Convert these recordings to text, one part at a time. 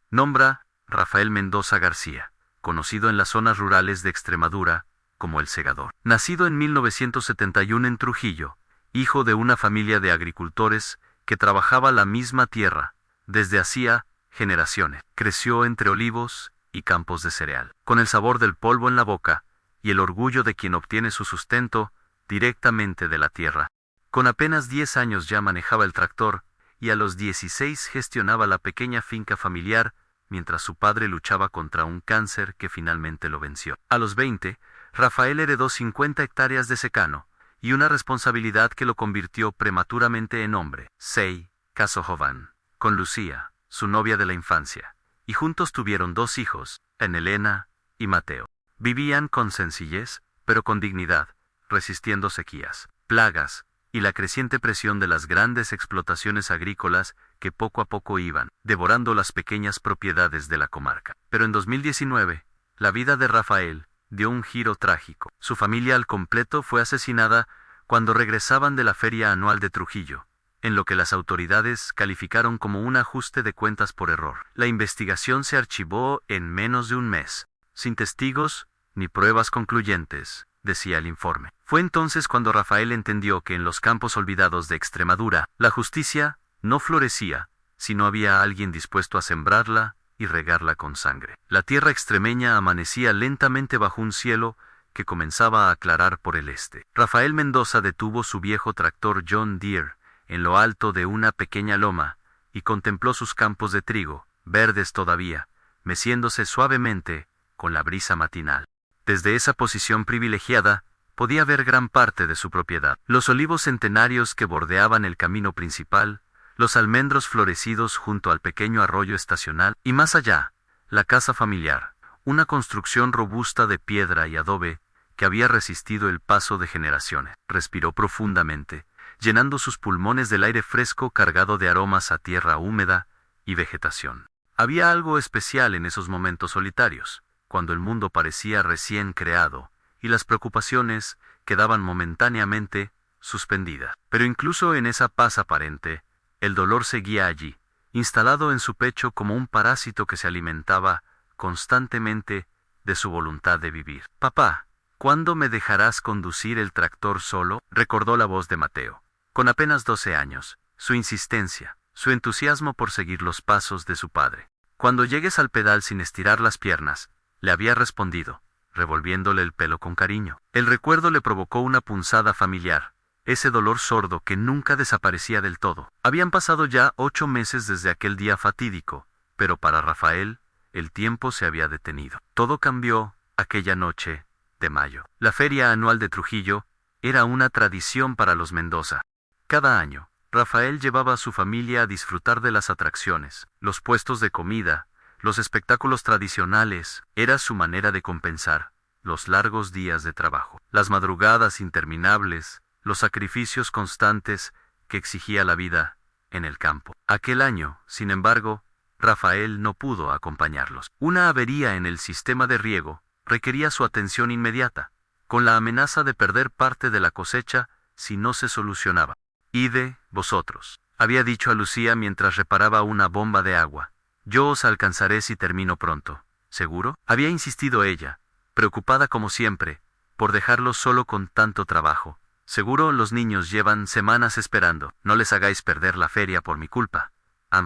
Nombra Rafael Mendoza García, conocido en las zonas rurales de Extremadura como el Segador. Nacido en 1971 en Trujillo, hijo de una familia de agricultores que trabajaba la misma tierra desde hacía generaciones. Creció entre olivos y campos de cereal, con el sabor del polvo en la boca y el orgullo de quien obtiene su sustento directamente de la tierra. Con apenas 10 años ya manejaba el tractor y a los 16 gestionaba la pequeña finca familiar mientras su padre luchaba contra un cáncer que finalmente lo venció. A los 20, Rafael heredó 50 hectáreas de secano y una responsabilidad que lo convirtió prematuramente en hombre. Se casó joven con Lucía, su novia de la infancia, y juntos tuvieron 2 hijos, Elena y Mateo. Vivían con sencillez, pero con dignidad, resistiendo sequías, plagas y la creciente presión de las grandes explotaciones agrícolas que poco a poco iban devorando las pequeñas propiedades de la comarca. Pero en 2019, la vida de Rafael dio un giro trágico. Su familia al completo fue asesinada cuando regresaban de la feria anual de Trujillo, en lo que las autoridades calificaron como un ajuste de cuentas por error. La investigación se archivó en menos de un mes, sin testigos ni pruebas concluyentes, decía el informe. Fue entonces cuando Rafael entendió que en los campos olvidados de Extremadura, la justicia no florecía si no había alguien dispuesto a sembrarla y regarla con sangre. La tierra extremeña amanecía lentamente bajo un cielo que comenzaba a aclarar por el este. Rafael Mendoza detuvo su viejo tractor John Deere en lo alto de una pequeña loma y contempló sus campos de trigo, verdes todavía, meciéndose suavemente con la brisa matinal. Desde esa posición privilegiada, podía ver gran parte de su propiedad. Los olivos centenarios que bordeaban el camino principal, los almendros florecidos junto al pequeño arroyo estacional, y más allá, la casa familiar, una construcción robusta de piedra y adobe que había resistido el paso de generaciones. Respiró profundamente, llenando sus pulmones del aire fresco cargado de aromas a tierra húmeda y vegetación. Había algo especial en esos momentos solitarios, cuando el mundo parecía recién creado, y las preocupaciones quedaban momentáneamente suspendidas. Pero incluso en esa paz aparente, el dolor seguía allí, instalado en su pecho como un parásito que se alimentaba constantemente de su voluntad de vivir. «Papá, ¿cuándo me dejarás conducir el tractor solo?», recordó la voz de Mateo. Con apenas 12 años, su insistencia, su entusiasmo por seguir los pasos de su padre. «Cuando llegues al pedal sin estirar las piernas», le había respondido, revolviéndole el pelo con cariño. El recuerdo le provocó una punzada familiar, ese dolor sordo que nunca desaparecía del todo. Habían pasado ya 8 meses desde aquel día fatídico, pero para Rafael, el tiempo se había detenido. Todo cambió aquella noche de mayo. La feria anual de Trujillo era una tradición para los Mendoza. Cada año, Rafael llevaba a su familia a disfrutar de las atracciones, los puestos de comida, los espectáculos tradicionales. Era su manera de compensar los largos días de trabajo, las madrugadas interminables, los sacrificios constantes que exigía la vida en el campo. Aquel año, sin embargo, Rafael no pudo acompañarlos. Una avería en el sistema de riego requería su atención inmediata, con la amenaza de perder parte de la cosecha si no se solucionaba. «Id vosotros», había dicho a Lucía mientras reparaba una bomba de agua. «Yo os alcanzaré si termino pronto». «¿Seguro?», había insistido ella, preocupada como siempre, por dejarlo solo con tanto trabajo. «Seguro los niños llevan semanas esperando. No les hagáis perder la feria por mi culpa».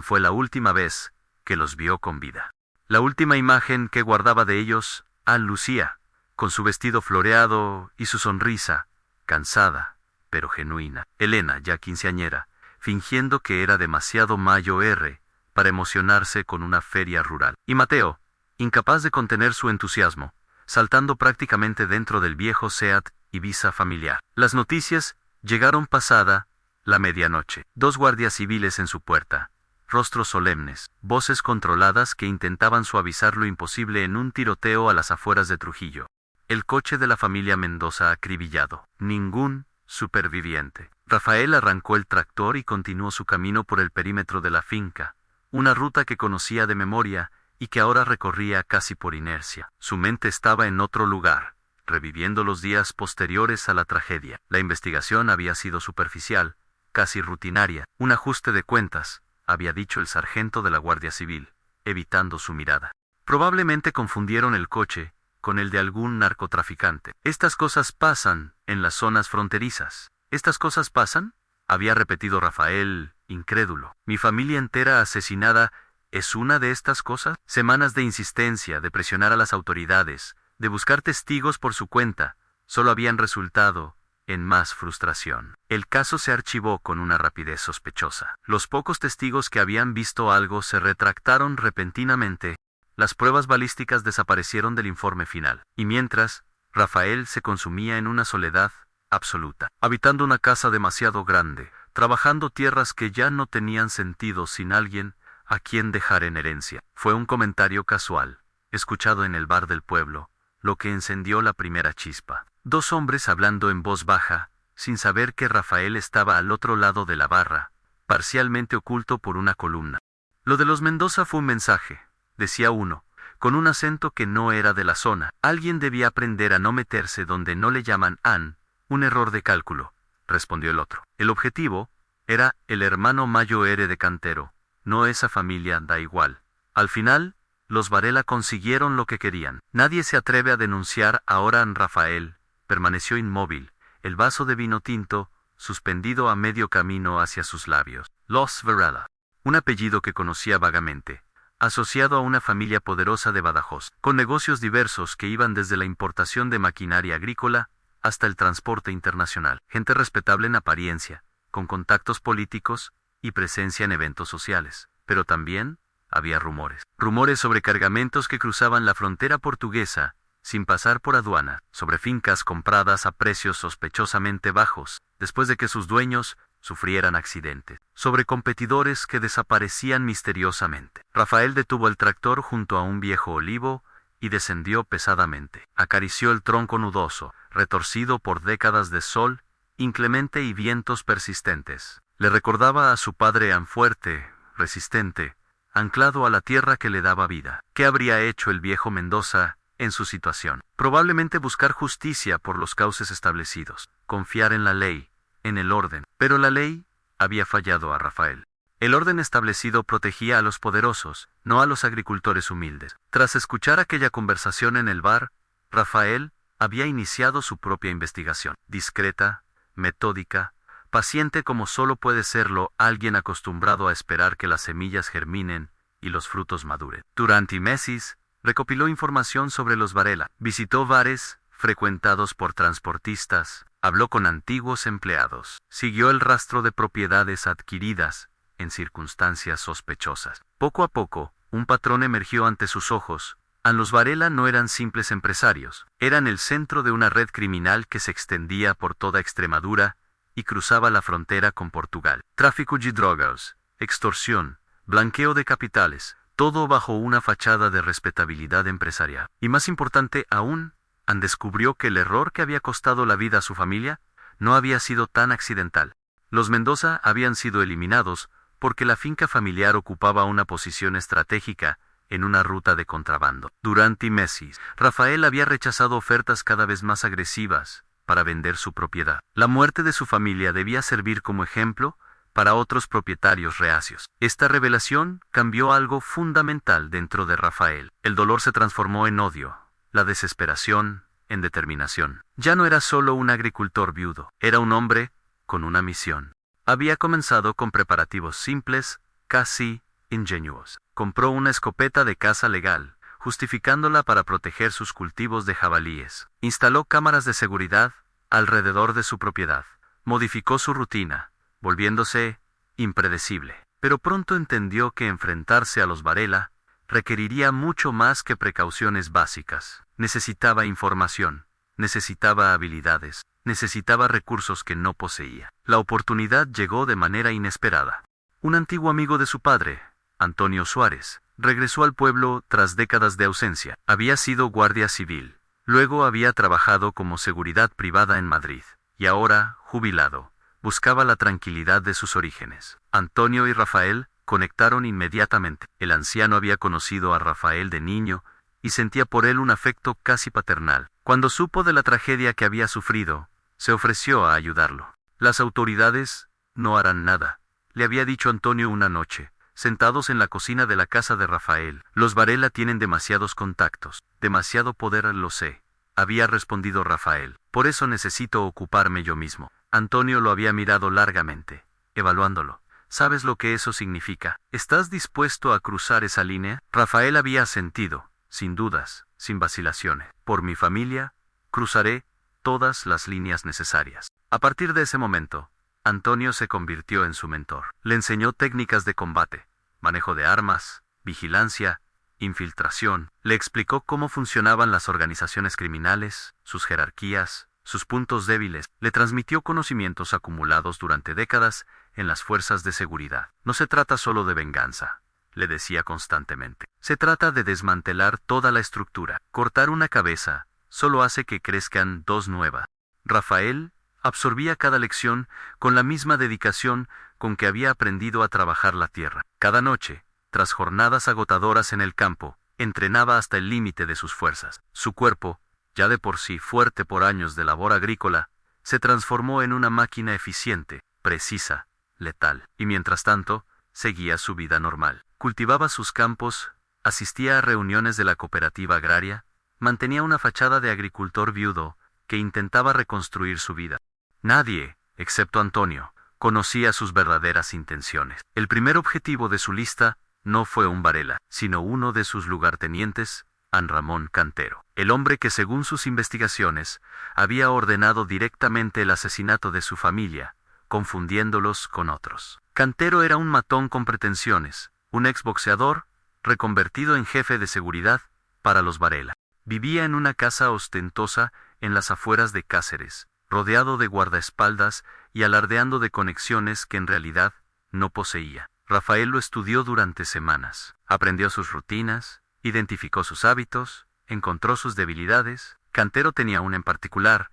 Fue la última vez que los vio con vida. La última imagen que guardaba de ellos, a Lucía, con su vestido floreado y su sonrisa, cansada, pero genuina. Elena, ya quinceañera, fingiendo que era demasiado mayor para emocionarse con una feria rural. Y Mateo, incapaz de contener su entusiasmo, saltando prácticamente dentro del viejo Seat Ibiza familiar. Las noticias llegaron pasada la medianoche. 2 guardias civiles en su puerta, rostros solemnes, voces controladas que intentaban suavizar lo imposible en un tiroteo a las afueras de Trujillo. El coche de la familia Mendoza acribillado. Ningún superviviente. Rafael arrancó el tractor y continuó su camino por el perímetro de la finca, una ruta que conocía de memoria y que ahora recorría casi por inercia. Su mente estaba en otro lugar, reviviendo los días posteriores a la tragedia. La investigación había sido superficial, casi rutinaria. «Un ajuste de cuentas», había dicho el sargento de la Guardia Civil, evitando su mirada. Probablemente confundieron el coche con el de algún narcotraficante. Estas cosas pasan en las zonas fronterizas. ¿Estas cosas pasan?, había repetido Rafael, incrédulo. Mi familia entera asesinada es una de estas cosas. Semanas de insistencia, de presionar a las autoridades, de buscar testigos por su cuenta, solo habían resultado en más frustración. El caso se archivó con una rapidez sospechosa. Los pocos testigos que habían visto algo se retractaron repentinamente. Las pruebas balísticas desaparecieron del informe final. Y mientras, Rafael se consumía en una soledad absoluta, habitando una casa demasiado grande, trabajando tierras que ya no tenían sentido sin alguien a quien dejar en herencia. Fue un comentario casual, escuchado en el bar del pueblo, lo que encendió la primera chispa. Dos hombres hablando en voz baja, sin saber que Rafael estaba al otro lado de la barra, parcialmente oculto por una columna. Lo de los Mendoza fue un mensaje, decía uno, con un acento que no era de la zona. Alguien debía aprender a no meterse donde no le llaman Ann, un error de cálculo, respondió el otro. El objetivo era el hermano Mayo de Cantero, no esa familia, da igual. Al final, los Varela consiguieron lo que querían. Nadie se atreve a denunciar ahora a Rafael. Permaneció inmóvil, el vaso de vino tinto, suspendido a medio camino hacia sus labios. Los Varela, un apellido que conocía vagamente, asociado a una familia poderosa de Badajoz, con negocios diversos que iban desde la importación de maquinaria agrícola hasta el transporte internacional. Gente respetable en apariencia, con contactos políticos y presencia en eventos sociales. Pero también había rumores. Rumores sobre cargamentos que cruzaban la frontera portuguesa sin pasar por aduana, sobre fincas compradas a precios sospechosamente bajos, después de que sus dueños sufrieran accidentes, sobre competidores que desaparecían misteriosamente. Rafael detuvo el tractor junto a un viejo olivo y descendió pesadamente. Acarició el tronco nudoso, retorcido por décadas de sol inclemente y vientos persistentes. Le recordaba a su padre fuerte, resistente, anclado a la tierra que le daba vida. ¿Qué habría hecho el viejo Mendoza en su situación? Probablemente buscar justicia por los cauces establecidos, confiar en la ley, en el orden. Pero la ley había fallado a Rafael. El orden establecido protegía a los poderosos, no a los agricultores humildes. Tras escuchar aquella conversación en el bar, Rafael había iniciado su propia investigación, discreta, metódica, paciente como solo puede serlo alguien acostumbrado a esperar que las semillas germinen y los frutos maduren. Durante meses, recopiló información sobre los Varela, visitó bares frecuentados por transportistas, habló con antiguos empleados, siguió el rastro de propiedades adquiridas en circunstancias sospechosas. Poco a poco, un patrón emergió ante sus ojos. Los Varela no eran simples empresarios, eran el centro de una red criminal que se extendía por toda Extremadura y cruzaba la frontera con Portugal. Tráfico de drogas, extorsión, blanqueo de capitales, todo bajo una fachada de respetabilidad empresarial. Y más importante aún, descubrió que el error que había costado la vida a su familia no había sido tan accidental. Los Mendoza habían sido eliminados porque la finca familiar ocupaba una posición estratégica en una ruta de contrabando. Durante meses, Rafael había rechazado ofertas cada vez más agresivas para vender su propiedad. La muerte de su familia debía servir como ejemplo para otros propietarios reacios. Esta revelación cambió algo fundamental dentro de Rafael. El dolor se transformó en odio, la desesperación en determinación. Ya no era solo un agricultor viudo, era un hombre con una misión. Había comenzado con preparativos simples, casi ingenuos. Compró una escopeta de caza legal, justificándola para proteger sus cultivos de jabalíes. Instaló cámaras de seguridad alrededor de su propiedad. Modificó su rutina, volviéndose impredecible. Pero pronto entendió que enfrentarse a los Varela requeriría mucho más que precauciones básicas. Necesitaba información, necesitaba habilidades, necesitaba recursos que no poseía. La oportunidad llegó de manera inesperada. Un antiguo amigo de su padre, Antonio Suárez, regresó al pueblo tras décadas de ausencia. Había sido guardia civil, luego había trabajado como seguridad privada en Madrid, y ahora, jubilado, buscaba la tranquilidad de sus orígenes. Antonio y Rafael conectaron inmediatamente. El anciano había conocido a Rafael de niño y sentía por él un afecto casi paternal. Cuando supo de la tragedia que había sufrido, se ofreció a ayudarlo. Las autoridades no harán nada, le había dicho Antonio una noche, sentados en la cocina de la casa de Rafael. Los Varela tienen demasiados contactos, demasiado poder, lo sé, había respondido Rafael. Por eso necesito ocuparme yo mismo. Antonio lo había mirado largamente, evaluándolo. ¿Sabes lo que eso significa? ¿Estás dispuesto a cruzar esa línea? Rafael había asentido, sin dudas, sin vacilaciones. Por mi familia, cruzaré todas las líneas necesarias. A partir de ese momento, Antonio se convirtió en su mentor. Le enseñó técnicas de combate, manejo de armas, vigilancia, infiltración. Le explicó cómo funcionaban las organizaciones criminales, sus jerarquías, sus puntos débiles. Le transmitió conocimientos acumulados durante décadas en las fuerzas de seguridad. No se trata solo de venganza, le decía constantemente. Se trata de desmantelar toda la estructura. Cortar una cabeza solo hace que crezcan dos nuevas. Rafael absorbía cada lección con la misma dedicación con que había aprendido a trabajar la tierra. Cada noche, tras jornadas agotadoras en el campo, entrenaba hasta el límite de sus fuerzas. Su cuerpo, ya de por sí fuerte por años de labor agrícola, se transformó en una máquina eficiente, precisa, letal. Y mientras tanto, seguía su vida normal. Cultivaba sus campos, asistía a reuniones de la cooperativa agraria, mantenía una fachada de agricultor viudo que intentaba reconstruir su vida. Nadie, excepto Antonio, conocía sus verdaderas intenciones. El primer objetivo de su lista no fue un Varela, sino uno de sus lugartenientes, An Ramón Cantero, el hombre que según sus investigaciones había ordenado directamente el asesinato de su familia, confundiéndolos con otros. Cantero era un matón con pretensiones, un exboxeador, reconvertido en jefe de seguridad para los Varela. Vivía en una casa ostentosa en las afueras de Cáceres, rodeado de guardaespaldas y alardeando de conexiones que en realidad no poseía. Rafael lo estudió durante semanas, aprendió sus rutinas, identificó sus hábitos, encontró sus debilidades. Cantero tenía una en particular.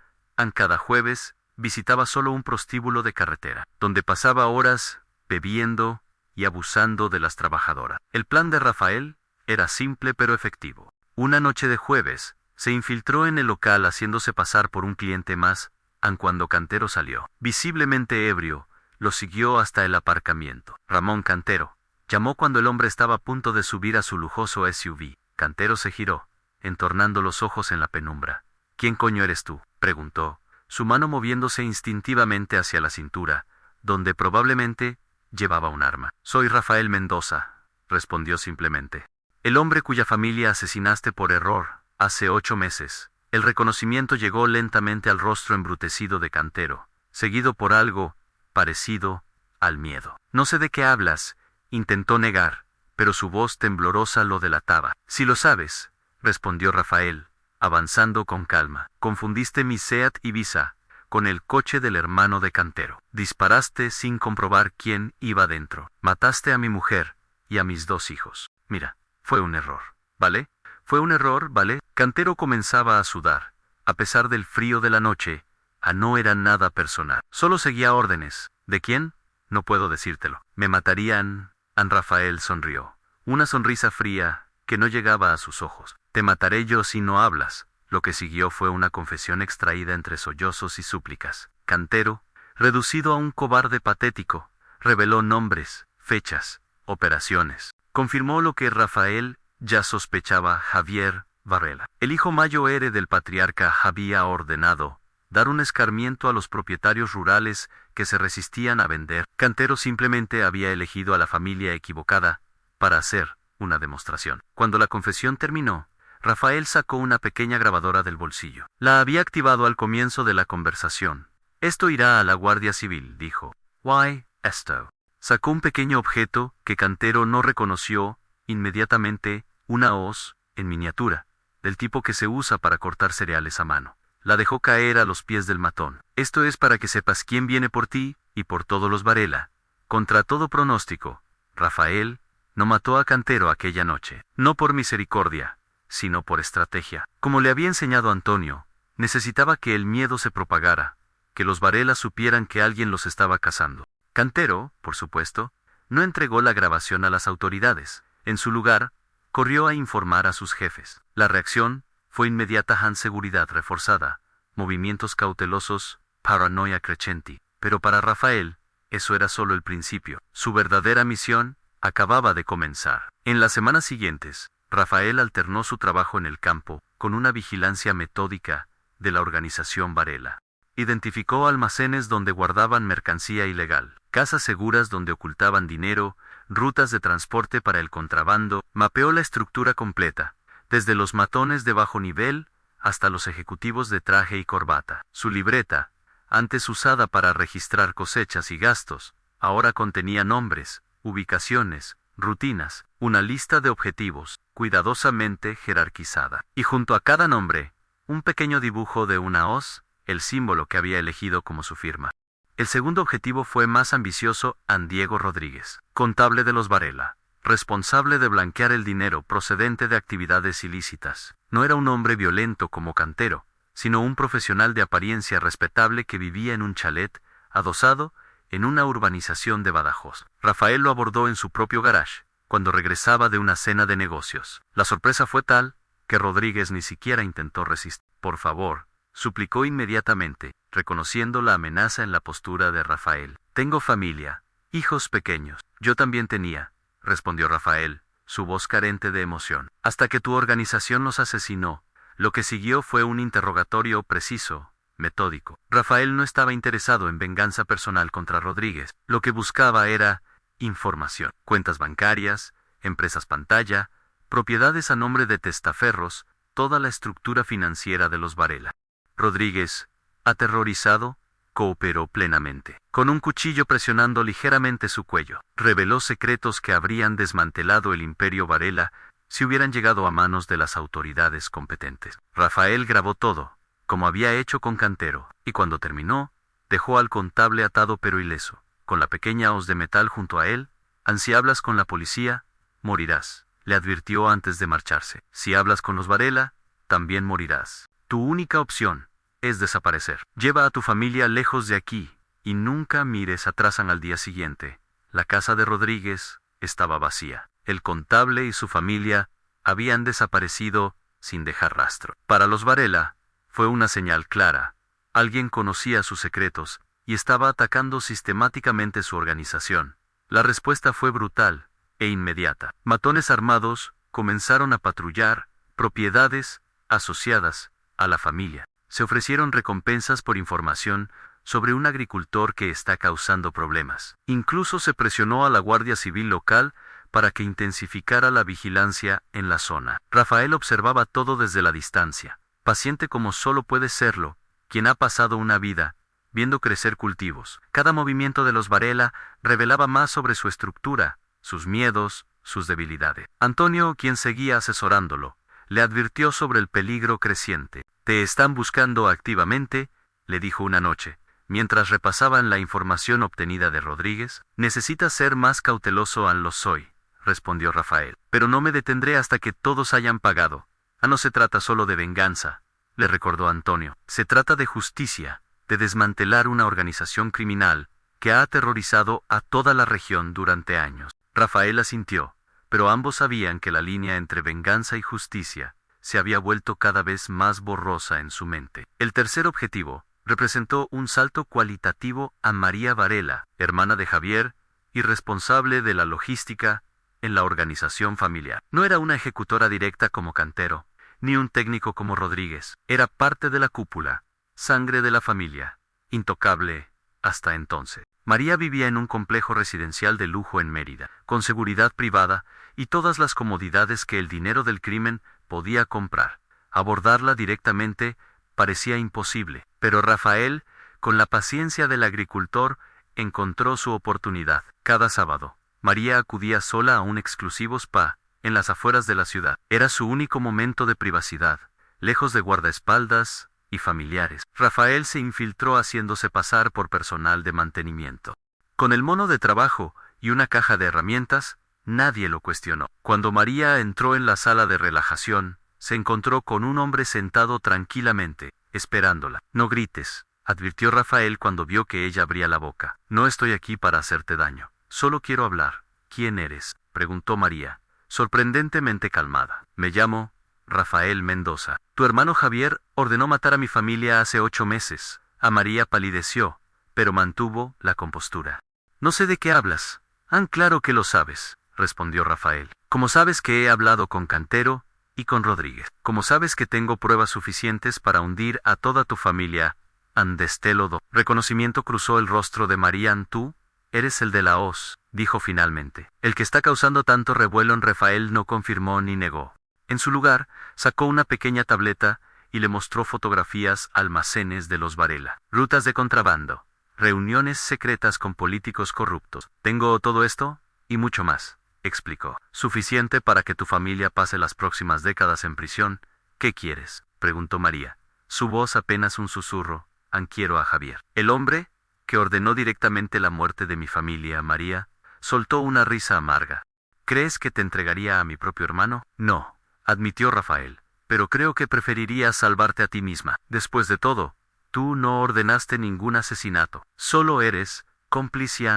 Cada jueves visitaba solo un prostíbulo de carretera, donde pasaba horas bebiendo y abusando de las trabajadoras. El plan de Rafael era simple pero efectivo. Una noche de jueves, se infiltró en el local haciéndose pasar por un cliente más. Cuando Cantero salió, visiblemente ebrio, lo siguió hasta el aparcamiento. Ramón Cantero llamó cuando el hombre estaba a punto de subir a su lujoso SUV. Cantero se giró, entornando los ojos en la penumbra. ¿Quién coño eres tú?, preguntó, su mano moviéndose instintivamente hacia la cintura, donde probablemente llevaba un arma. Soy Rafael Mendoza, respondió simplemente. El hombre cuya familia asesinaste por error, hace 8 meses. El reconocimiento llegó lentamente al rostro embrutecido de Cantero, seguido por algo parecido al miedo. No sé de qué hablas, intentó negar, pero su voz temblorosa lo delataba. Si lo sabes, respondió Rafael, avanzando con calma. Confundiste mi Seat Ibiza con el coche del hermano de Cantero. Disparaste sin comprobar quién iba dentro. Mataste a mi mujer y a mis 2 hijos. Mira, fue un error, ¿vale? Fue un error, ¿vale? Cantero comenzaba a sudar. A pesar del frío de la noche, no era nada personal. Solo seguía órdenes. ¿De quién? No puedo decírtelo. Me matarían. An Rafael sonrió. Una sonrisa fría que no llegaba a sus ojos. Te mataré yo si no hablas. Lo que siguió fue una confesión extraída entre sollozos y súplicas. Cantero, reducido a un cobarde patético, reveló nombres, fechas, operaciones. Confirmó lo que Rafael ya sospechaba. Javier Varela, el hijo mayor del patriarca, había ordenado dar un escarmiento a los propietarios rurales que se resistían a vender. Cantero simplemente había elegido a la familia equivocada para hacer una demostración. Cuando la confesión terminó, Rafael sacó una pequeña grabadora del bolsillo. La había activado al comienzo de la conversación. Esto irá a la Guardia Civil, dijo. Why, esto. Sacó un pequeño objeto que Cantero no reconoció inmediatamente, una hoz, en miniatura, del tipo que se usa para cortar cereales a mano. La dejó caer a los pies del matón. Esto es para que sepas quién viene por ti y por todos los Varela. Contra todo pronóstico, Rafael no mató a Cantero aquella noche, no por misericordia, sino por estrategia. Como le había enseñado Antonio, necesitaba que el miedo se propagara, que los Varela supieran que alguien los estaba cazando. Cantero, por supuesto, no entregó la grabación a las autoridades. En su lugar, corrió a informar a sus jefes. La reacción fue inmediata. Seguridad reforzada, movimientos cautelosos, paranoia crescenti. Pero para Rafael, eso era solo el principio. Su verdadera misión acababa de comenzar. En las semanas siguientes, Rafael alternó su trabajo en el campo con una vigilancia metódica de la organización Varela. Identificó almacenes donde guardaban mercancía ilegal, casas seguras donde ocultaban dinero, rutas de transporte para el contrabando, mapeó la estructura completa, desde los matones de bajo nivel hasta los ejecutivos de traje y corbata. Su libreta, antes usada para registrar cosechas y gastos, ahora contenía nombres, ubicaciones, rutinas, una lista de objetivos, cuidadosamente jerarquizada. Y junto a cada nombre, un pequeño dibujo de una hoz, el símbolo que había elegido como su firma. El segundo objetivo fue más ambicioso: Diego Rodríguez, contable de los Varela, responsable de blanquear el dinero procedente de actividades ilícitas. No era un hombre violento como Cantero, sino un profesional de apariencia respetable que vivía en un chalet adosado en una urbanización de Badajoz. Rafael lo abordó en su propio garage, cuando regresaba de una cena de negocios. La sorpresa fue tal que Rodríguez ni siquiera intentó resistir. «Por favor», suplicó inmediatamente, reconociendo la amenaza en la postura de Rafael. «Tengo familia, hijos pequeños». «Yo también tenía», respondió Rafael, su voz carente de emoción. «Hasta que tu organización los asesinó». Lo que siguió fue un interrogatorio preciso, metódico. Rafael no estaba interesado en venganza personal contra Rodríguez. Lo que buscaba era información. Cuentas bancarias, empresas pantalla, propiedades a nombre de testaferros, toda la estructura financiera de los Varela. Rodríguez, aterrorizado, cooperó plenamente. Con un cuchillo presionando ligeramente su cuello, reveló secretos que habrían desmantelado el imperio Varela si hubieran llegado a manos de las autoridades competentes. Rafael grabó todo, como había hecho con Cantero, y cuando terminó, dejó al contable atado pero ileso, con la pequeña hoz de metal junto a él. «Si hablas con la policía, morirás», le advirtió antes de marcharse. «Si hablas con los Varela, también morirás. Tu única opción es desaparecer. Lleva a tu familia lejos de aquí, y nunca mires atrás». Al día siguiente, la casa de Rodríguez estaba vacía. El contable y su familia habían desaparecido sin dejar rastro. Para los Varela, fue una señal clara. Alguien conocía sus secretos y estaba atacando sistemáticamente su organización. La respuesta fue brutal e inmediata. Matones armados comenzaron a patrullar propiedades asociadas a la familia. Se ofrecieron recompensas por información sobre un agricultor que está causando problemas. Incluso se presionó a la Guardia Civil local para que intensificara la vigilancia en la zona. Rafael observaba todo desde la distancia, paciente como solo puede serlo quien ha pasado una vida viendo crecer cultivos. Cada movimiento de los Varela revelaba más sobre su estructura, sus miedos, sus debilidades. Antonio, quien seguía asesorándolo, le advirtió sobre el peligro creciente. «Te están buscando activamente», le dijo una noche, mientras repasaban la información obtenida de Rodríguez. «Necesitas ser más cauteloso». «Lo soy», respondió Rafael. «Pero no me detendré hasta que todos hayan pagado». «No se trata solo de venganza», le recordó Antonio. «Se trata de justicia, de desmantelar una organización criminal que ha aterrorizado a toda la región durante años». Rafael asintió, pero ambos sabían que la línea entre venganza y justicia se había vuelto cada vez más borrosa en su mente. El tercer objetivo representó un salto cualitativo a María Varela, hermana de Javier y responsable de la logística en la organización familiar. No era una ejecutora directa como Cantero, ni un técnico como Rodríguez. Era parte de la cúpula, sangre de la familia, intocable hasta entonces. María vivía en un complejo residencial de lujo en Mérida, con seguridad privada y todas las comodidades que el dinero del crimen podía comprar. Abordarla directamente parecía imposible, pero Rafael, con la paciencia del agricultor, encontró su oportunidad. Cada sábado, María acudía sola a un exclusivo spa en las afueras de la ciudad. Era su único momento de privacidad, lejos de guardaespaldas y familiares. Rafael se infiltró haciéndose pasar por personal de mantenimiento. Con el mono de trabajo y una caja de herramientas, nadie lo cuestionó. Cuando María entró en la sala de relajación, se encontró con un hombre sentado tranquilamente, esperándola. «No grites», advirtió Rafael cuando vio que ella abría la boca. «No estoy aquí para hacerte daño. Solo quiero hablar». «¿Quién eres?», preguntó María, sorprendentemente calmada. «Me llamo Rafael Mendoza. Tu hermano Javier ordenó matar a mi familia hace 8 meses. A María palideció, pero mantuvo la compostura. «No sé de qué hablas». «Claro que lo sabes», respondió Rafael. Como sabes que he hablado con Cantero y con Rodríguez. Como sabes que tengo pruebas suficientes para hundir a toda tu familia, Andestelo do. Reconocimiento cruzó el rostro de María. Tú eres el de la hoz, dijo finalmente. El que está causando tanto revuelo en Rafael no confirmó ni negó. En su lugar, sacó una pequeña tableta y le mostró fotografías almacenes de los Varela, rutas de contrabando, reuniones secretas con políticos corruptos. Tengo todo esto y mucho más, explicó. Suficiente para que tu familia pase las próximas décadas en prisión. ¿Qué quieres?, preguntó María. Su voz apenas un susurro. Quiero a Javier. El hombre, que ordenó directamente la muerte de mi familia, María, soltó una risa amarga. ¿Crees que te entregaría a mi propio hermano? No, admitió Rafael, pero creo que preferiría salvarte a ti misma. Después de todo, tú no ordenaste ningún asesinato. Solo eres cómplice.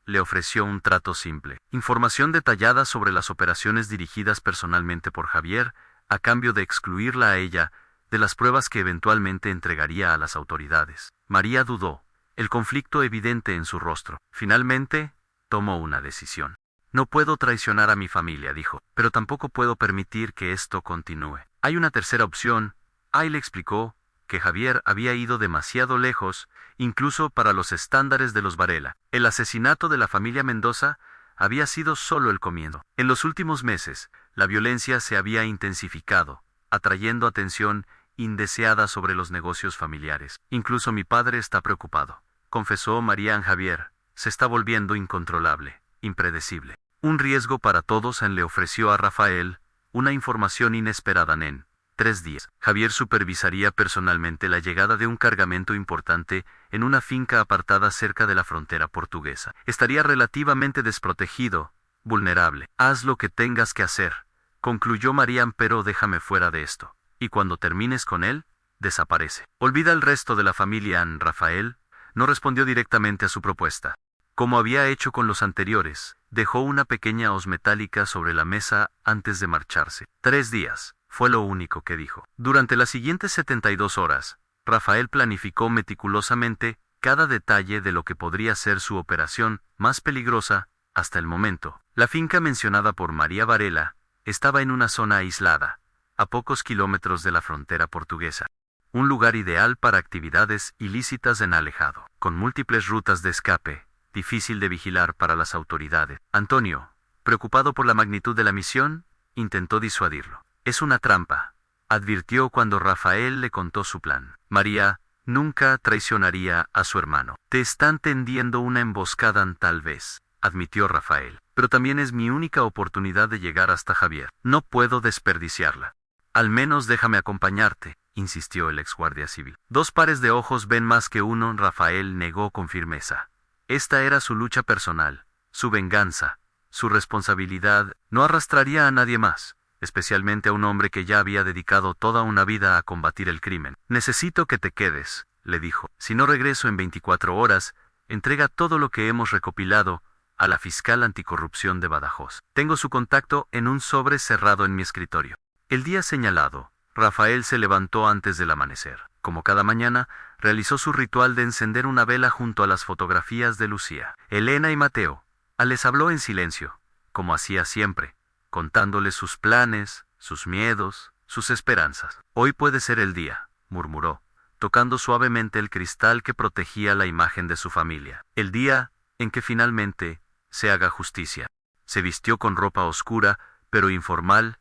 Le ofreció un trato simple. Información detallada sobre las operaciones dirigidas personalmente por Javier, a cambio de excluirla a ella de las pruebas que eventualmente entregaría a las autoridades. María dudó, el conflicto evidente en su rostro. Finalmente, tomó una decisión. No puedo traicionar a mi familia, dijo, pero tampoco puedo permitir que esto continúe. Hay una tercera opción. Le explicó que Javier había ido demasiado lejos, incluso para los estándares de los Varela. El asesinato de la familia Mendoza había sido solo el comienzo. En los últimos meses, la violencia se había intensificado, atrayendo atención indeseada sobre los negocios familiares. Incluso mi padre está preocupado, confesó María. Javier se está volviendo incontrolable, impredecible. Un riesgo para todos. Le ofreció a Rafael una información inesperada. En 3 días, Javier supervisaría personalmente la llegada de un cargamento importante en una finca apartada cerca de la frontera portuguesa. Estaría relativamente desprotegido, vulnerable. Haz lo que tengas que hacer, concluyó María, pero déjame fuera de esto. Y cuando termines con él, desaparece. Olvida el resto de la familia. Rafael no respondió directamente a su propuesta. Como había hecho con los anteriores, dejó una pequeña hoz metálica sobre la mesa antes de marcharse. 3 días, fue lo único que dijo. Durante las siguientes 72 horas, Rafael planificó meticulosamente cada detalle de lo que podría ser su operación más peligrosa hasta el momento. La finca mencionada por María Varela estaba en una zona aislada, a pocos kilómetros de la frontera portuguesa. Un lugar ideal para actividades ilícitas en alejado, con múltiples rutas de escape, difícil de vigilar para las autoridades. Antonio, preocupado por la magnitud de la misión, intentó disuadirlo. Es una trampa, advirtió cuando Rafael le contó su plan. María nunca traicionaría a su hermano. Te están tendiendo una emboscada, tal vez, admitió Rafael. Pero también es mi única oportunidad de llegar hasta Javier. No puedo desperdiciarla. Al menos déjame acompañarte, insistió el exguardia civil. 2 pares de ojos ven más que uno. Rafael negó con firmeza. Esta era su lucha personal, su venganza, su responsabilidad. No arrastraría a nadie más, especialmente a un hombre que ya había dedicado toda una vida a combatir el crimen. Necesito que te quedes, le dijo. Si no regreso en 24 horas, entrega todo lo que hemos recopilado a la fiscal anticorrupción de Badajoz. Tengo su contacto en un sobre cerrado en mi escritorio. El día señalado, Rafael se levantó antes del amanecer. Como cada mañana, realizó su ritual de encender una vela junto a las fotografías de Lucía, Elena y Mateo. Les habló en silencio, como hacía siempre, contándoles sus planes, sus miedos, sus esperanzas. Hoy puede ser el día, murmuró, tocando suavemente el cristal que protegía la imagen de su familia. El día en que finalmente se haga justicia. Se vistió con ropa oscura, pero informal,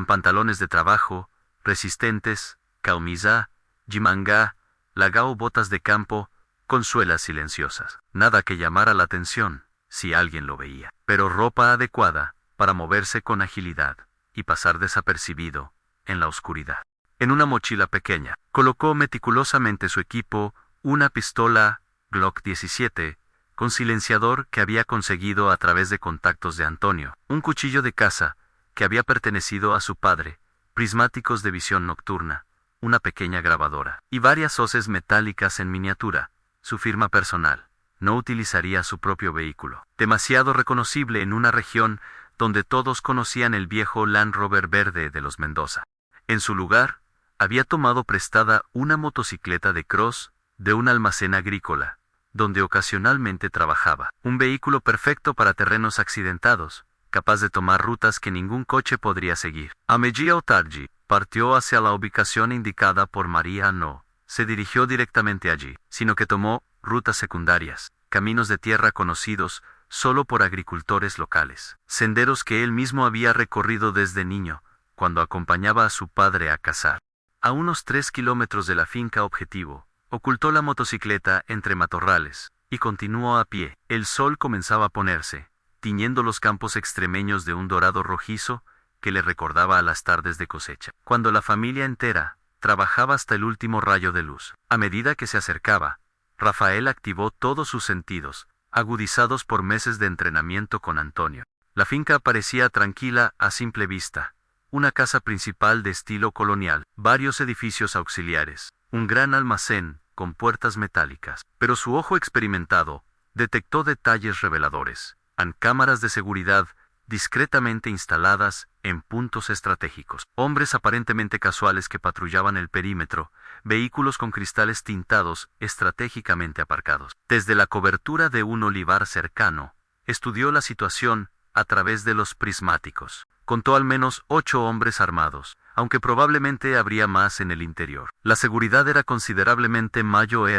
pantalones de trabajo, resistentes, camisa, jimangá, lagao, botas de campo, con suelas silenciosas. Nada que llamara la atención, si alguien lo veía, pero ropa adecuada para moverse con agilidad y pasar desapercibido en la oscuridad. En una mochila pequeña, colocó meticulosamente su equipo, una pistola Glock 17, con silenciador que había conseguido a través de contactos de Antonio, un cuchillo de caza que había pertenecido a su padre, prismáticos de visión nocturna, una pequeña grabadora, y varias hoces metálicas en miniatura, su firma personal. No utilizaría su propio vehículo, demasiado reconocible en una región donde todos conocían el viejo Land Rover verde de los Mendoza. En su lugar, había tomado prestada una motocicleta de cross de un almacén agrícola, donde ocasionalmente trabajaba. Un vehículo perfecto para terrenos accidentados, capaz de tomar rutas que ningún coche podría seguir. Ameji Autarji partió hacia la ubicación indicada por María. No se dirigió directamente allí, sino que tomó rutas secundarias, caminos de tierra conocidos solo por agricultores locales, senderos que él mismo había recorrido desde niño, cuando acompañaba a su padre a cazar. A unos 3 kilómetros de la finca objetivo, ocultó la motocicleta entre matorrales, y continuó a pie. El sol comenzaba a ponerse, tiñendo los campos extremeños de un dorado rojizo que le recordaba a las tardes de cosecha, cuando la familia entera trabajaba hasta el último rayo de luz. A medida que se acercaba, Rafael activó todos sus sentidos, agudizados por meses de entrenamiento con Antonio. La finca parecía tranquila a simple vista, una casa principal de estilo colonial, varios edificios auxiliares, un gran almacén con puertas metálicas, pero su ojo experimentado detectó detalles reveladores, cámaras de seguridad discretamente instaladas en puntos estratégicos, hombres aparentemente casuales que patrullaban el perímetro, vehículos con cristales tintados estratégicamente aparcados. Desde la cobertura de un olivar cercano, estudió la situación a través de los prismáticos. Contó al menos 8 hombres armados, aunque probablemente habría más en el interior. La seguridad era considerablemente mayor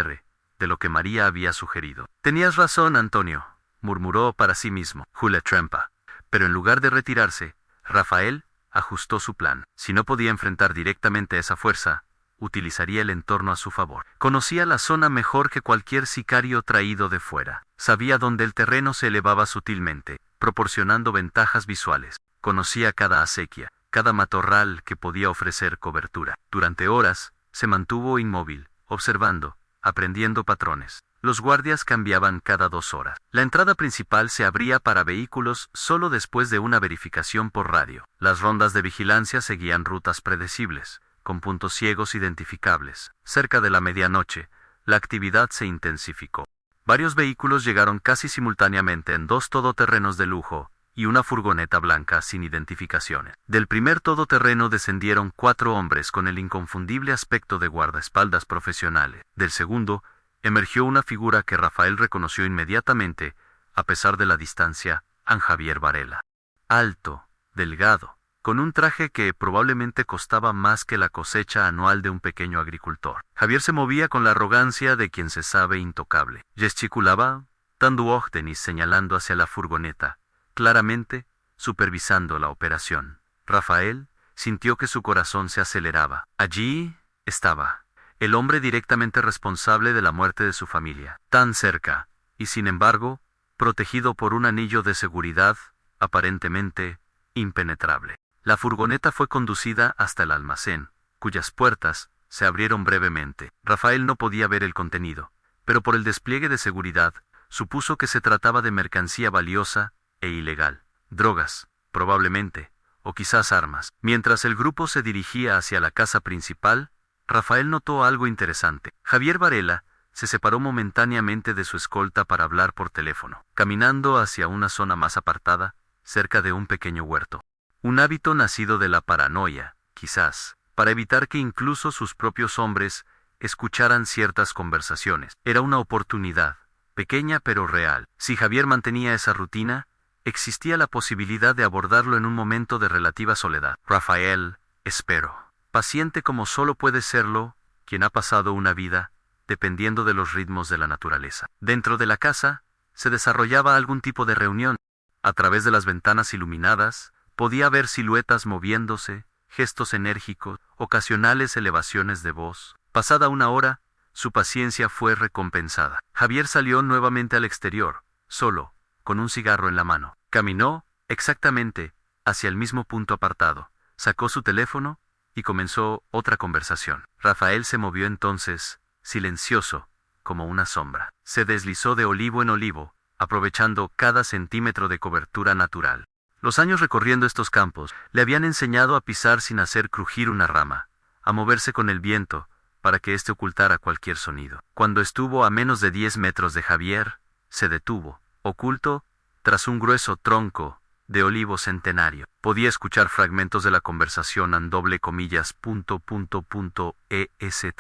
de lo que María había sugerido. «Tenías razón, Antonio», murmuró para sí mismo, Jule Trempa. Pero en lugar de retirarse, Rafael ajustó su plan. Si no podía enfrentar directamente esa fuerza, utilizaría el entorno a su favor. Conocía la zona mejor que cualquier sicario traído de fuera. Sabía dónde el terreno se elevaba sutilmente, proporcionando ventajas visuales. Conocía cada acequia, cada matorral que podía ofrecer cobertura. Durante horas, se mantuvo inmóvil, observando, aprendiendo patrones. Los guardias cambiaban cada 2 horas. La entrada principal se abría para vehículos solo después de una verificación por radio. Las rondas de vigilancia seguían rutas predecibles, con puntos ciegos identificables. Cerca de la medianoche, la actividad se intensificó. Varios vehículos llegaron casi simultáneamente en 2 todoterrenos de lujo y una furgoneta blanca sin identificaciones. Del primer todoterreno descendieron 4 hombres con el inconfundible aspecto de guardaespaldas profesionales. Del segundo, emergió una figura que Rafael reconoció inmediatamente, a pesar de la distancia, a Javier Varela. Alto, delgado, con un traje que probablemente costaba más que la cosecha anual de un pequeño agricultor. Javier se movía con la arrogancia de quien se sabe intocable. Gesticulaba, dando órdenes señalando hacia la furgoneta, claramente supervisando la operación. Rafael sintió que su corazón se aceleraba. Allí estaba el hombre directamente responsable de la muerte de su familia, tan cerca, y sin embargo, protegido por un anillo de seguridad, aparentemente, impenetrable. La furgoneta fue conducida hasta el almacén, cuyas puertas se abrieron brevemente. Rafael no podía ver el contenido, pero por el despliegue de seguridad, supuso que se trataba de mercancía valiosa e ilegal. Drogas, probablemente, o quizás armas. Mientras el grupo se dirigía hacia la casa principal, Rafael notó algo interesante. Javier Varela se separó momentáneamente de su escolta para hablar por teléfono, caminando hacia una zona más apartada, cerca de un pequeño huerto. Un hábito nacido de la paranoia, quizás, para evitar que incluso sus propios hombres escucharan ciertas conversaciones. Era una oportunidad, pequeña pero real. Si Javier mantenía esa rutina, existía la posibilidad de abordarlo en un momento de relativa soledad. Rafael, espero. Paciente como solo puede serlo, quien ha pasado una vida, dependiendo de los ritmos de la naturaleza. Dentro de la casa, se desarrollaba algún tipo de reunión. A través de las ventanas iluminadas, podía ver siluetas moviéndose, gestos enérgicos, ocasionales elevaciones de voz. Pasada una hora, su paciencia fue recompensada. Javier salió nuevamente al exterior, solo, con un cigarro en la mano. Caminó, exactamente, hacia el mismo punto apartado. Sacó su teléfono, y comenzó otra conversación. Rafael se movió entonces, silencioso, como una sombra. Se deslizó de olivo en olivo, aprovechando cada centímetro de cobertura natural. Los años recorriendo estos campos le habían enseñado a pisar sin hacer crujir una rama, a moverse con el viento, para que éste ocultara cualquier sonido. Cuando estuvo a menos de 10 metros de Javier, se detuvo, oculto, tras un grueso tronco de olivo centenario. Podía escuchar fragmentos de la conversación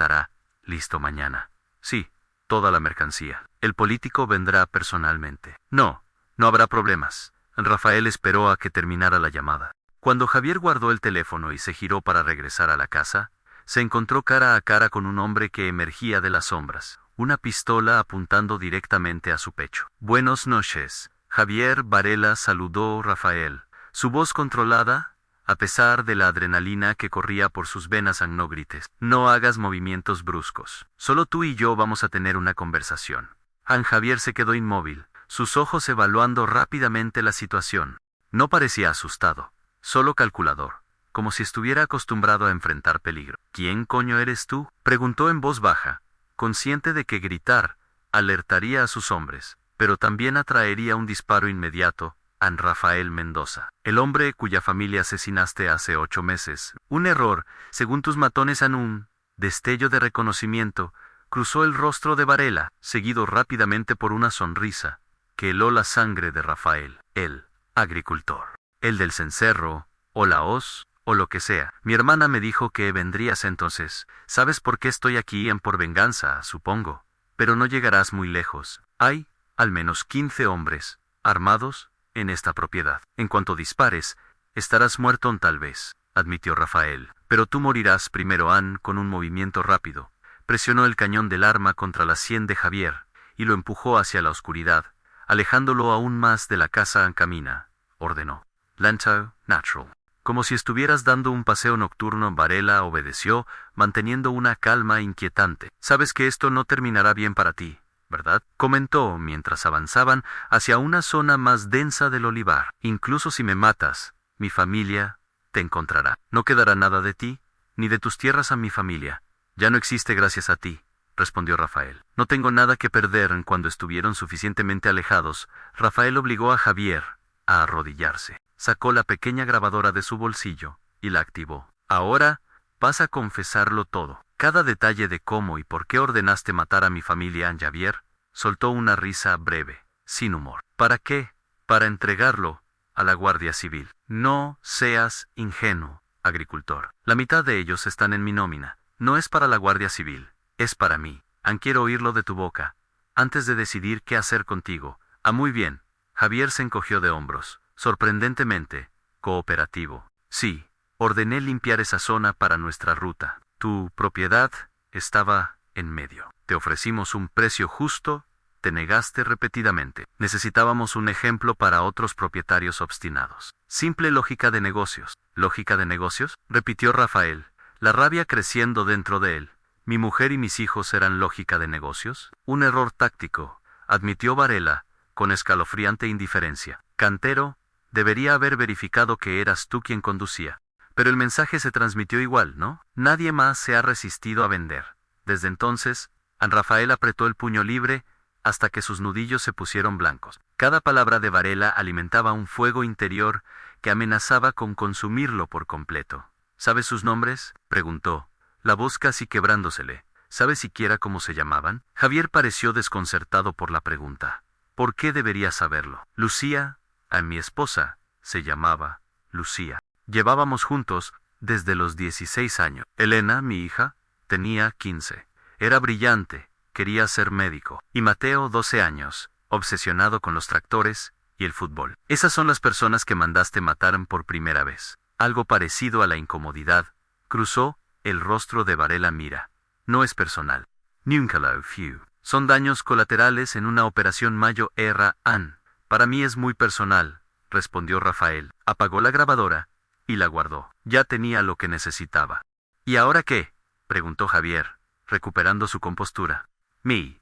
estará listo mañana. Sí, toda la mercancía. El político vendrá personalmente. No habrá problemas. Rafael esperó a que terminara la llamada. Cuando Javier guardó el teléfono y se giró para regresar a la casa, se encontró cara a cara con un hombre que emergía de las sombras, una pistola apuntando directamente a su pecho. Buenos noches, Javier Varela, saludó Rafael, su voz controlada, a pesar de la adrenalina que corría por sus venas. No grites, no hagas movimientos bruscos. Solo tú y yo vamos a tener una conversación. Javier se quedó inmóvil, sus ojos evaluando rápidamente la situación. No parecía asustado, solo calculador, como si estuviera acostumbrado a enfrentar peligro. ¿Quién coño eres tú?, preguntó en voz baja, consciente de que gritar alertaría a sus hombres, pero también atraería un disparo inmediato. Rafael Mendoza, el hombre cuya familia asesinaste hace 8 meses. Un error, según tus matones. Un destello de reconocimiento cruzó el rostro de Varela, seguido rápidamente por una sonrisa que heló la sangre de Rafael. El agricultor, el del cencerro, o la hoz, o lo que sea. Mi hermana me dijo que vendrías entonces. ¿Sabes por qué estoy aquí? Por venganza, supongo. Pero no llegarás muy lejos. Hay, al menos 15 hombres, armados, en esta propiedad. En cuanto dispares, estarás muerto tal vez, admitió Rafael. Pero tú morirás primero. Con un movimiento rápido, presionó el cañón del arma contra la sien de Javier, y lo empujó hacia la oscuridad, alejándolo aún más de la casa. Camina, ordenó. Lento, natural. Como si estuvieras dando un paseo nocturno. Varela obedeció, manteniendo una calma inquietante. Sabes que esto no terminará bien para ti, ¿verdad?, comentó mientras avanzaban hacia una zona más densa del olivar. Incluso si me matas, mi familia te encontrará. No quedará nada de ti, ni de tus tierras. Mi familia ya no existe gracias a ti, respondió Rafael. No tengo nada que perder. Cuando estuvieron suficientemente alejados, Rafael obligó a Javier a arrodillarse. Sacó la pequeña grabadora de su bolsillo y la activó. Ahora vas a confesarlo todo. Cada detalle de cómo y por qué ordenaste matar a mi familia. Javier soltó una risa breve, sin humor. ¿Para qué? Para entregarlo a la Guardia Civil. No seas ingenuo, agricultor. La mitad de ellos están en mi nómina. No es para la Guardia Civil, es para mí. Quiero oírlo de tu boca, antes de decidir qué hacer contigo. Muy bien. Javier se encogió de hombros, sorprendentemente cooperativo. Sí, ordené limpiar esa zona para nuestra ruta. Tu propiedad estaba en medio. Te ofrecimos un precio justo, te negaste repetidamente. Necesitábamos un ejemplo para otros propietarios obstinados. Simple lógica de negocios. ¿Lógica de negocios?, repitió Rafael, la rabia creciendo dentro de él. ¿Mi mujer y mis hijos eran lógica de negocios? Un error táctico, admitió Varela, con escalofriante indiferencia. Cantero, debería haber verificado que eras tú quien conducía. Pero el mensaje se transmitió igual, ¿no? Nadie más se ha resistido a vender. Desde entonces, Rafael apretó el puño libre hasta que sus nudillos se pusieron blancos. Cada palabra de Varela alimentaba un fuego interior que amenazaba con consumirlo por completo. ¿Sabes sus nombres?, preguntó, la voz casi quebrándosele. ¿Sabes siquiera cómo se llamaban? Javier pareció desconcertado por la pregunta. ¿Por qué debería saberlo? Lucía, mi esposa, se llamaba Lucía. Llevábamos juntos desde los 16 años. Elena, mi hija, tenía 15. Era brillante, quería ser médico. Y Mateo, 12 años, obsesionado con los tractores y el fútbol. Esas son las personas que mandaste matar por primera vez. Algo parecido a la incomodidad cruzó el rostro de Varela. Mira, no es personal. Nunca lo fue. Son daños colaterales en una operación Mayo Erra An. Para mí es muy personal, respondió Rafael. Apagó la grabadora y la guardó. Ya tenía lo que necesitaba. ¿Y ahora qué?, preguntó Javier, recuperando su compostura. ¿Me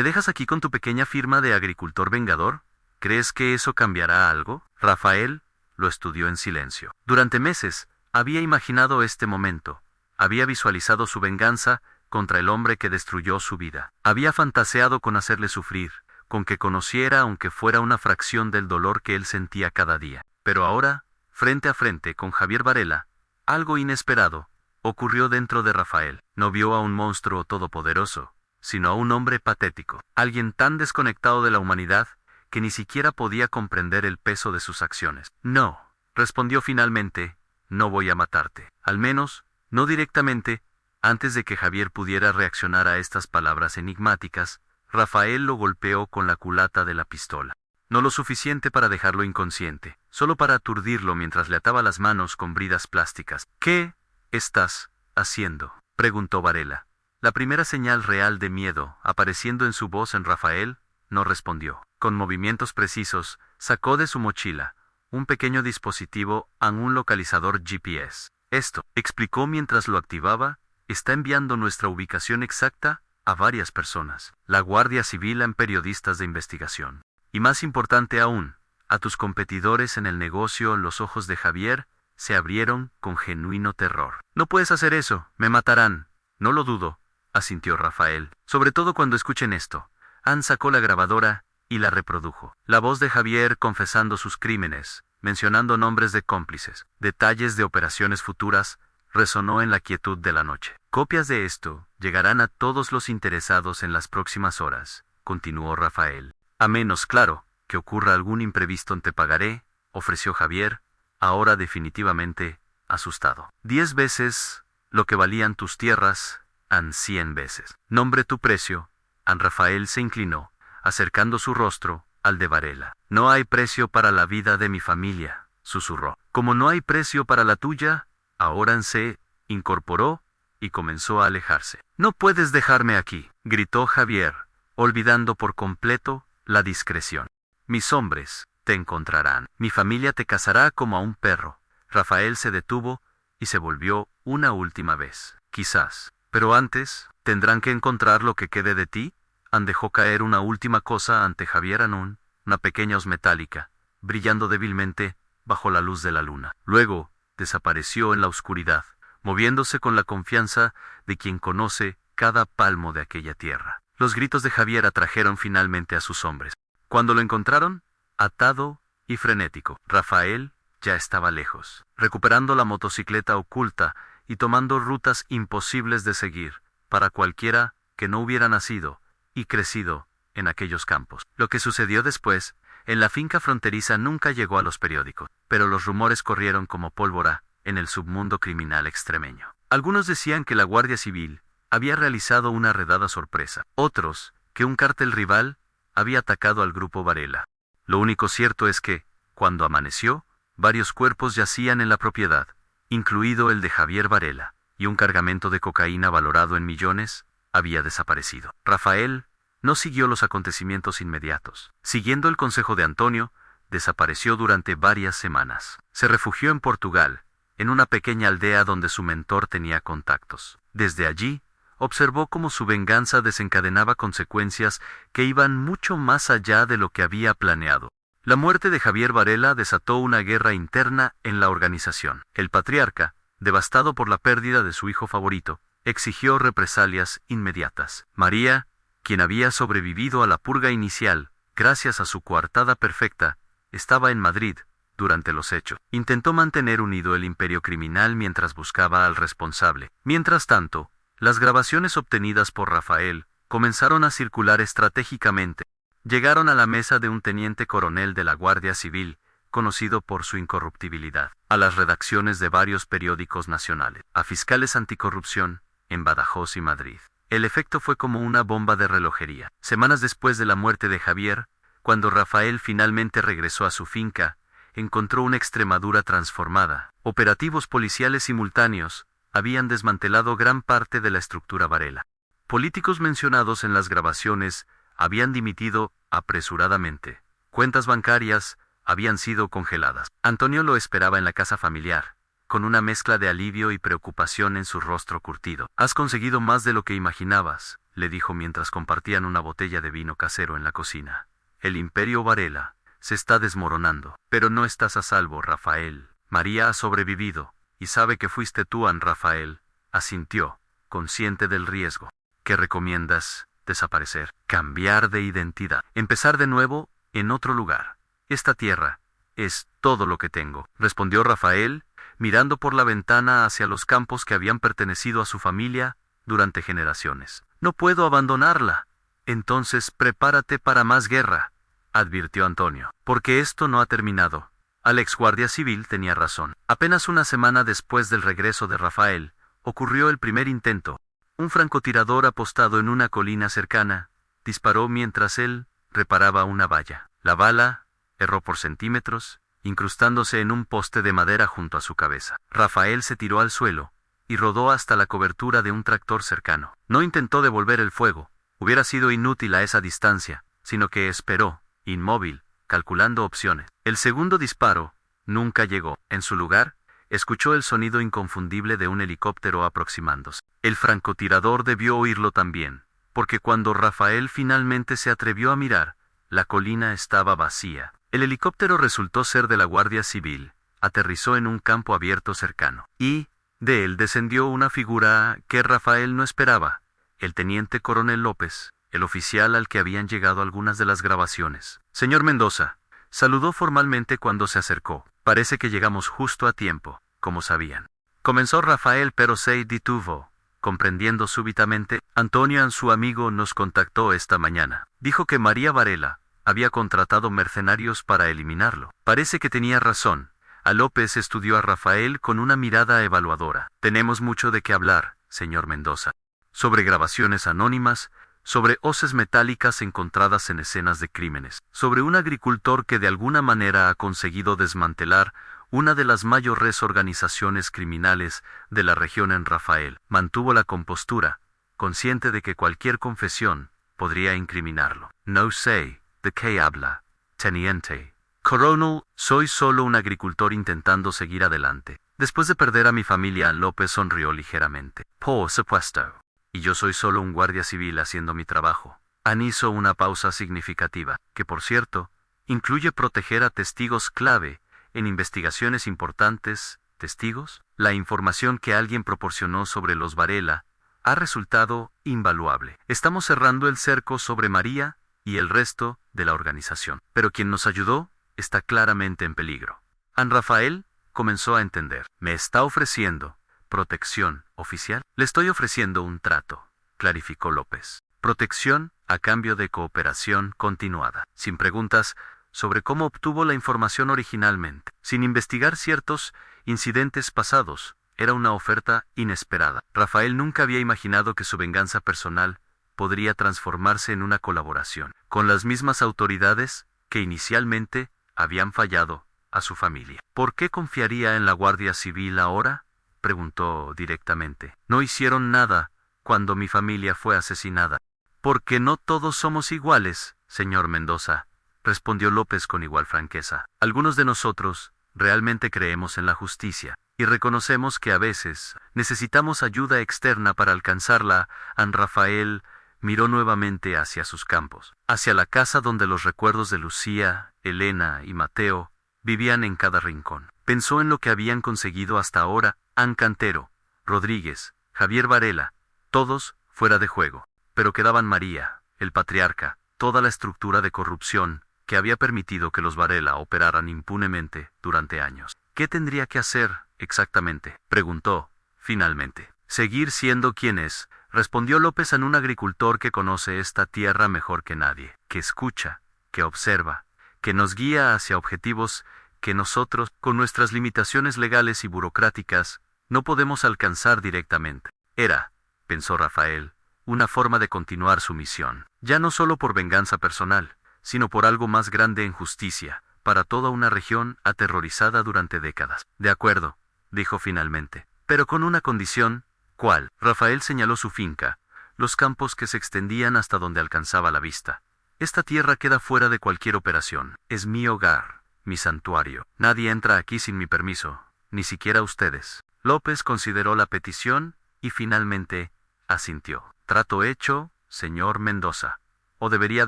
dejas aquí con tu pequeña firma de agricultor vengador? ¿Crees que eso cambiará algo? Rafael lo estudió en silencio. Durante meses, había imaginado este momento. Había visualizado su venganza contra el hombre que destruyó su vida. Había fantaseado con hacerle sufrir, con que conociera aunque fuera una fracción del dolor que él sentía cada día. Pero ahora, frente a frente con Javier Varela, algo inesperado ocurrió dentro de Rafael. No vio a un monstruo todopoderoso, sino a un hombre patético, alguien tan desconectado de la humanidad que ni siquiera podía comprender el peso de sus acciones. No, respondió finalmente, no voy a matarte. Al menos, no directamente. Antes de que Javier pudiera reaccionar a estas palabras enigmáticas, Rafael lo golpeó con la culata de la pistola. No lo suficiente para dejarlo inconsciente, solo para aturdirlo mientras le ataba las manos con bridas plásticas. ¿Qué estás haciendo?, preguntó Varela. La primera señal real de miedo, apareciendo en su voz en Rafael, no respondió. Con movimientos precisos, sacó de su mochila un pequeño dispositivo a un localizador GPS. Esto, explicó mientras lo activaba, está enviando nuestra ubicación exacta a varias personas. La Guardia Civil en periodistas de investigación. Y más importante aún, a tus competidores en el negocio. Los ojos de Javier se abrieron con genuino terror. No puedes hacer eso, me matarán. No lo dudo, asintió Rafael. Sobre todo cuando escuchen esto. Ann sacó la grabadora y la reprodujo. La voz de Javier confesando sus crímenes, mencionando nombres de cómplices, detalles de operaciones futuras, resonó en la quietud de la noche. Copias de esto llegarán a todos los interesados en las próximas horas, continuó Rafael. A menos, claro, que ocurra algún imprevisto, te pagaré, ofreció Javier, ahora definitivamente asustado. 10 veces lo que valían tus tierras, Ann 100 veces. Nombre tu precio. Ann. Rafael se inclinó, acercando su rostro al de Varela. No hay precio para la vida de mi familia, susurró. Como no hay precio para la tuya, ahora Ann se incorporó y comenzó a alejarse. No puedes dejarme aquí, gritó Javier, olvidando por completo la discreción. Mis hombres te encontrarán. Mi familia te cazará como a un perro. Rafael se detuvo y se volvió una última vez. Quizás. Pero antes, ¿tendrán que encontrar lo que quede de ti? Ann dejó caer una última cosa ante Javier Anún, una pequeña hoz metálica, brillando débilmente bajo la luz de la luna. Luego, desapareció en la oscuridad, moviéndose con la confianza de quien conoce cada palmo de aquella tierra. Los gritos de Javier atrajeron finalmente a sus hombres. Cuando lo encontraron, atado y frenético, Rafael ya estaba lejos, recuperando la motocicleta oculta y tomando rutas imposibles de seguir para cualquiera que no hubiera nacido y crecido en aquellos campos. Lo que sucedió después, en la finca fronteriza, nunca llegó a los periódicos, pero los rumores corrieron como pólvora en el submundo criminal extremeño. Algunos decían que la Guardia Civil había realizado una redada sorpresa, otros, que un cártel rival había atacado al grupo Varela. Lo único cierto es que, cuando amaneció, varios cuerpos yacían en la propiedad, incluido el de Javier Varela, y un cargamento de cocaína valorado en millones había desaparecido. Rafael no siguió los acontecimientos inmediatos. Siguiendo el consejo de Antonio, desapareció durante varias semanas. Se refugió en Portugal, en una pequeña aldea donde su mentor tenía contactos. Desde allí, observó cómo su venganza desencadenaba consecuencias que iban mucho más allá de lo que había planeado. La muerte de Javier Varela desató una guerra interna en la organización. El patriarca, devastado por la pérdida de su hijo favorito, exigió represalias inmediatas. María, quien había sobrevivido a la purga inicial, gracias a su coartada perfecta, estaba en Madrid durante los hechos. Intentó mantener unido el imperio criminal mientras buscaba al responsable. Mientras tanto, las grabaciones obtenidas por Rafael comenzaron a circular estratégicamente. Llegaron a la mesa de un teniente coronel de la Guardia Civil, conocido por su incorruptibilidad, a las redacciones de varios periódicos nacionales, a fiscales anticorrupción en Badajoz y Madrid. El efecto fue como una bomba de relojería. Semanas después de la muerte de Javier, cuando Rafael finalmente regresó a su finca, encontró una Extremadura transformada. Operativos policiales simultáneos habían desmantelado gran parte de la estructura Varela. Políticos mencionados en las grabaciones habían dimitido apresuradamente. Cuentas bancarias habían sido congeladas. Antonio lo esperaba en la casa familiar, con una mezcla de alivio y preocupación en su rostro curtido. Has conseguido más de lo que imaginabas, le dijo mientras compartían una botella de vino casero en la cocina. El imperio Varela se está desmoronando. Pero no estás a salvo, Rafael. María ha sobrevivido, y sabe que fuiste tú, Ann. Rafael asintió, consciente del riesgo. ¿Qué recomiendas? Desaparecer, cambiar de identidad, empezar de nuevo en otro lugar. Esta tierra es todo lo que tengo, respondió Rafael, mirando por la ventana hacia los campos que habían pertenecido a su familia durante generaciones. No puedo abandonarla. Entonces prepárate para más guerra, advirtió Antonio, porque esto no ha terminado. Al ex guardia civil tenía razón. Apenas una semana después del regreso de Rafael, ocurrió el primer intento. Un francotirador apostado en una colina cercana disparó mientras él reparaba una valla. La bala erró por centímetros, incrustándose en un poste de madera junto a su cabeza. Rafael se tiró al suelo y rodó hasta la cobertura de un tractor cercano. No intentó devolver el fuego, hubiera sido inútil a esa distancia, sino que esperó, inmóvil, calculando opciones. El segundo disparo nunca llegó. En su lugar, escuchó el sonido inconfundible de un helicóptero aproximándose. El francotirador debió oírlo también, porque cuando Rafael finalmente se atrevió a mirar, la colina estaba vacía. El helicóptero resultó ser de la Guardia Civil, aterrizó en un campo abierto cercano, y de él descendió una figura que Rafael no esperaba, el teniente coronel López, el oficial al que habían llegado algunas de las grabaciones. Señor Mendoza, saludó formalmente cuando se acercó. Parece que llegamos justo a tiempo, como sabían. Comenzó Rafael, pero se detuvo, comprendiendo súbitamente. Antonio, su amigo, nos contactó esta mañana. Dijo que María Varela había contratado mercenarios para eliminarlo. Parece que tenía razón. A López estudió a Rafael con una mirada evaluadora. Tenemos mucho de qué hablar, señor Mendoza. Sobre grabaciones anónimas, sobre hoces metálicas encontradas en escenas de crímenes, sobre un agricultor que de alguna manera ha conseguido desmantelar una de las mayores organizaciones criminales de la región en Rafael. Mantuvo la compostura, consciente de que cualquier confesión podría incriminarlo. No sé de qué habla, teniente. Coronel, soy solo un agricultor intentando seguir adelante. Después de perder a mi familia, López sonrió ligeramente. Por supuesto. Y yo soy solo un guardia civil haciendo mi trabajo. Ann hizo una pausa significativa, que por cierto, incluye proteger a testigos clave en investigaciones importantes. ¿Testigos? La información que alguien proporcionó sobre los Varela ha resultado invaluable. Estamos cerrando el cerco sobre María y el resto de la organización. Pero quien nos ayudó está claramente en peligro. Ann Rafael comenzó a entender. Me está ofreciendo protección oficial. Le estoy ofreciendo un trato, clarificó López. Protección a cambio de cooperación continuada, sin preguntas sobre cómo obtuvo la información originalmente, sin investigar ciertos incidentes pasados. Era una oferta inesperada. Rafael nunca había imaginado que su venganza personal podría transformarse en una colaboración con las mismas autoridades que inicialmente habían fallado a su familia. ¿Por qué confiaría en la Guardia Civil ahora?, preguntó directamente. No hicieron nada cuando mi familia fue asesinada. Porque no todos somos iguales, señor Mendoza, respondió López con igual franqueza. Algunos de nosotros realmente creemos en la justicia, y reconocemos que a veces necesitamos ayuda externa para alcanzarla. Ann Rafael miró nuevamente hacia sus campos, hacia la casa donde los recuerdos de Lucía, Elena y Mateo vivían en cada rincón. Pensó en lo que habían conseguido hasta ahora: Ann Cantero, Rodríguez, Javier Varela, todos fuera de juego. Pero quedaban María, el patriarca, toda la estructura de corrupción que había permitido que los Varela operaran impunemente durante años. ¿Qué tendría que hacer exactamente?, preguntó, finalmente. Seguir siendo quien es, respondió López, en un agricultor que conoce esta tierra mejor que nadie, que escucha, que observa, que nos guía hacia objetivos que nosotros, con nuestras limitaciones legales y burocráticas, no podemos alcanzar directamente. Era, pensó Rafael, una forma de continuar su misión, ya no solo por venganza personal, sino por algo más grande en justicia, para toda una región aterrorizada durante décadas. De acuerdo, dijo finalmente, pero con una condición. ¿Cuál? Rafael señaló su finca, los campos que se extendían hasta donde alcanzaba la vista. Esta tierra queda fuera de cualquier operación. Es mi hogar, mi santuario. Nadie entra aquí sin mi permiso, ni siquiera ustedes. López consideró la petición y finalmente asintió. Trato hecho, señor Mendoza. O debería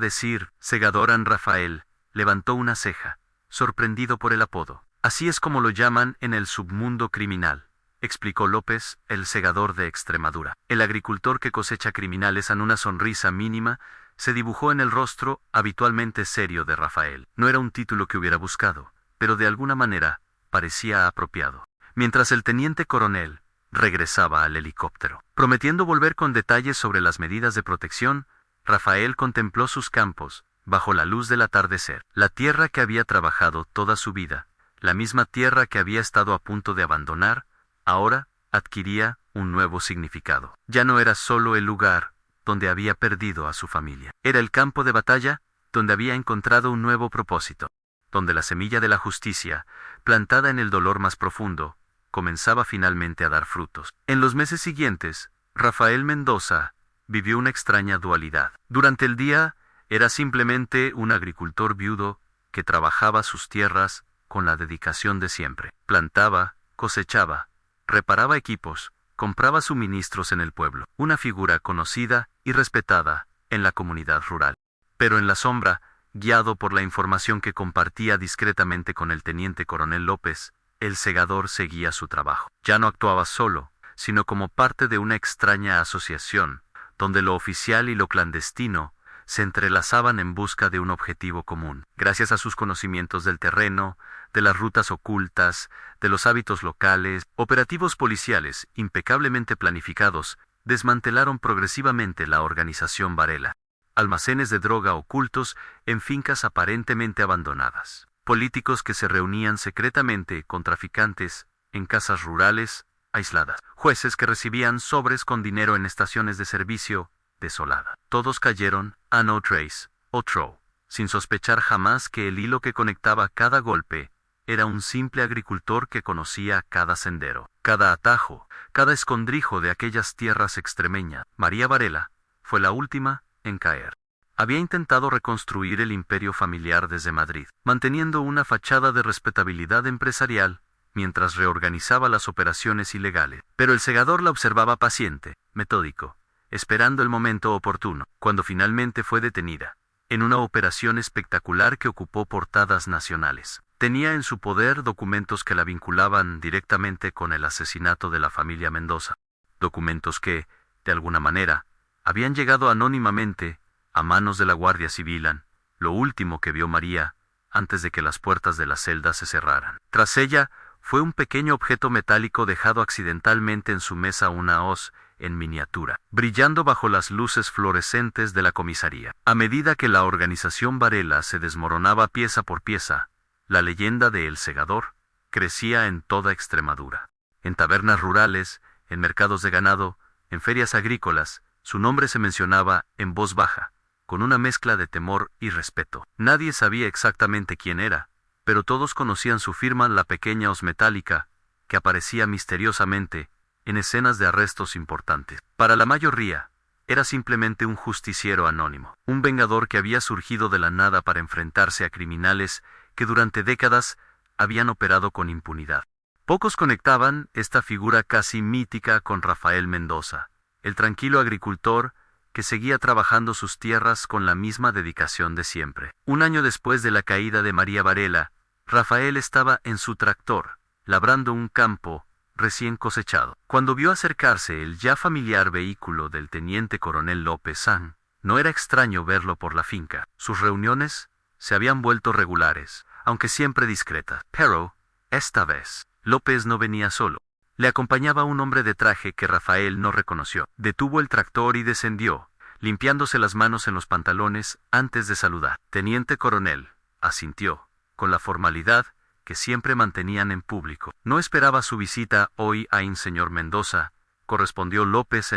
decir, segador. Ann Rafael levantó una ceja, sorprendido por el apodo. Así es como lo llaman en el submundo criminal, explicó López, el segador de Extremadura. El agricultor que cosecha criminales. En una sonrisa mínima se dibujó en el rostro habitualmente serio de Rafael. No era un título que hubiera buscado, pero de alguna manera parecía apropiado. Mientras el teniente coronel regresaba al helicóptero, prometiendo volver con detalles sobre las medidas de protección, Rafael contempló sus campos, bajo la luz del atardecer. La tierra que había trabajado toda su vida, la misma tierra que había estado a punto de abandonar, ahora adquiría un nuevo significado. Ya no era solo el lugar donde había perdido a su familia. Era el campo de batalla donde había encontrado un nuevo propósito, donde la semilla de la justicia, plantada en el dolor más profundo, comenzaba finalmente a dar frutos. En los meses siguientes, Rafael Mendoza vivió una extraña dualidad. Durante el día, era simplemente un agricultor viudo que trabajaba sus tierras con la dedicación de siempre. Plantaba, cosechaba, reparaba equipos, compraba suministros en el pueblo. Una figura conocida y respetada en la comunidad rural. Pero en la sombra, guiado por la información que compartía discretamente con el teniente coronel López, el segador seguía su trabajo. Ya no actuaba solo, sino como parte de una extraña asociación, donde lo oficial y lo clandestino se entrelazaban en busca de un objetivo común. Gracias a sus conocimientos del terreno, de las rutas ocultas, de los hábitos locales, operativos policiales impecablemente planificados, desmantelaron progresivamente la organización Varela. Almacenes de droga ocultos en fincas aparentemente abandonadas. Políticos que se reunían secretamente con traficantes en casas rurales aisladas. Jueces que recibían sobres con dinero en estaciones de servicio desolada. Todos cayeron a no trace o throw, sin sospechar jamás que el hilo que conectaba cada golpe era un simple agricultor que conocía cada sendero, cada atajo, cada escondrijo de aquellas tierras extremeñas. María Varela fue la última en caer. Había intentado reconstruir el imperio familiar desde Madrid, manteniendo una fachada de respetabilidad empresarial mientras reorganizaba las operaciones ilegales. Pero el segador la observaba paciente, metódico, esperando el momento oportuno, cuando finalmente fue detenida, en una operación espectacular que ocupó portadas nacionales. Tenía en su poder documentos que la vinculaban directamente con el asesinato de la familia Mendoza. Documentos que, de alguna manera, habían llegado anónimamente a manos de la Guardia Civil, lo último que vio María antes de que las puertas de la celda se cerraran. Tras ella, fue un pequeño objeto metálico dejado accidentalmente en su mesa, una hoz en miniatura, brillando bajo las luces fluorescentes de la comisaría. A medida que la organización Varela se desmoronaba pieza por pieza, la leyenda de El Segador crecía en toda Extremadura. En tabernas rurales, en mercados de ganado, en ferias agrícolas, su nombre se mencionaba en voz baja, con una mezcla de temor y respeto. Nadie sabía exactamente quién era, pero todos conocían su firma, la pequeña hoz metálica, que aparecía misteriosamente en escenas de arrestos importantes. Para la mayoría, era simplemente un justiciero anónimo, un vengador que había surgido de la nada para enfrentarse a criminales que durante décadas habían operado con impunidad. Pocos conectaban esta figura casi mítica con Rafael Mendoza, el tranquilo agricultor que seguía trabajando sus tierras con la misma dedicación de siempre. Un año después de la caída de María Varela, Rafael estaba en su tractor, labrando un campo recién cosechado. Cuando vio acercarse el ya familiar vehículo del teniente coronel López, no era extraño verlo por la finca. Sus reuniones se habían vuelto regulares, aunque siempre discretas. Pero, esta vez, López no venía solo. Le acompañaba un hombre de traje que Rafael no reconoció. Detuvo el tractor y descendió, limpiándose las manos en los pantalones antes de saludar. Teniente coronel, asintió, con la formalidad que siempre mantenían en público. No esperaba su visita hoy, señor Mendoza, correspondió López.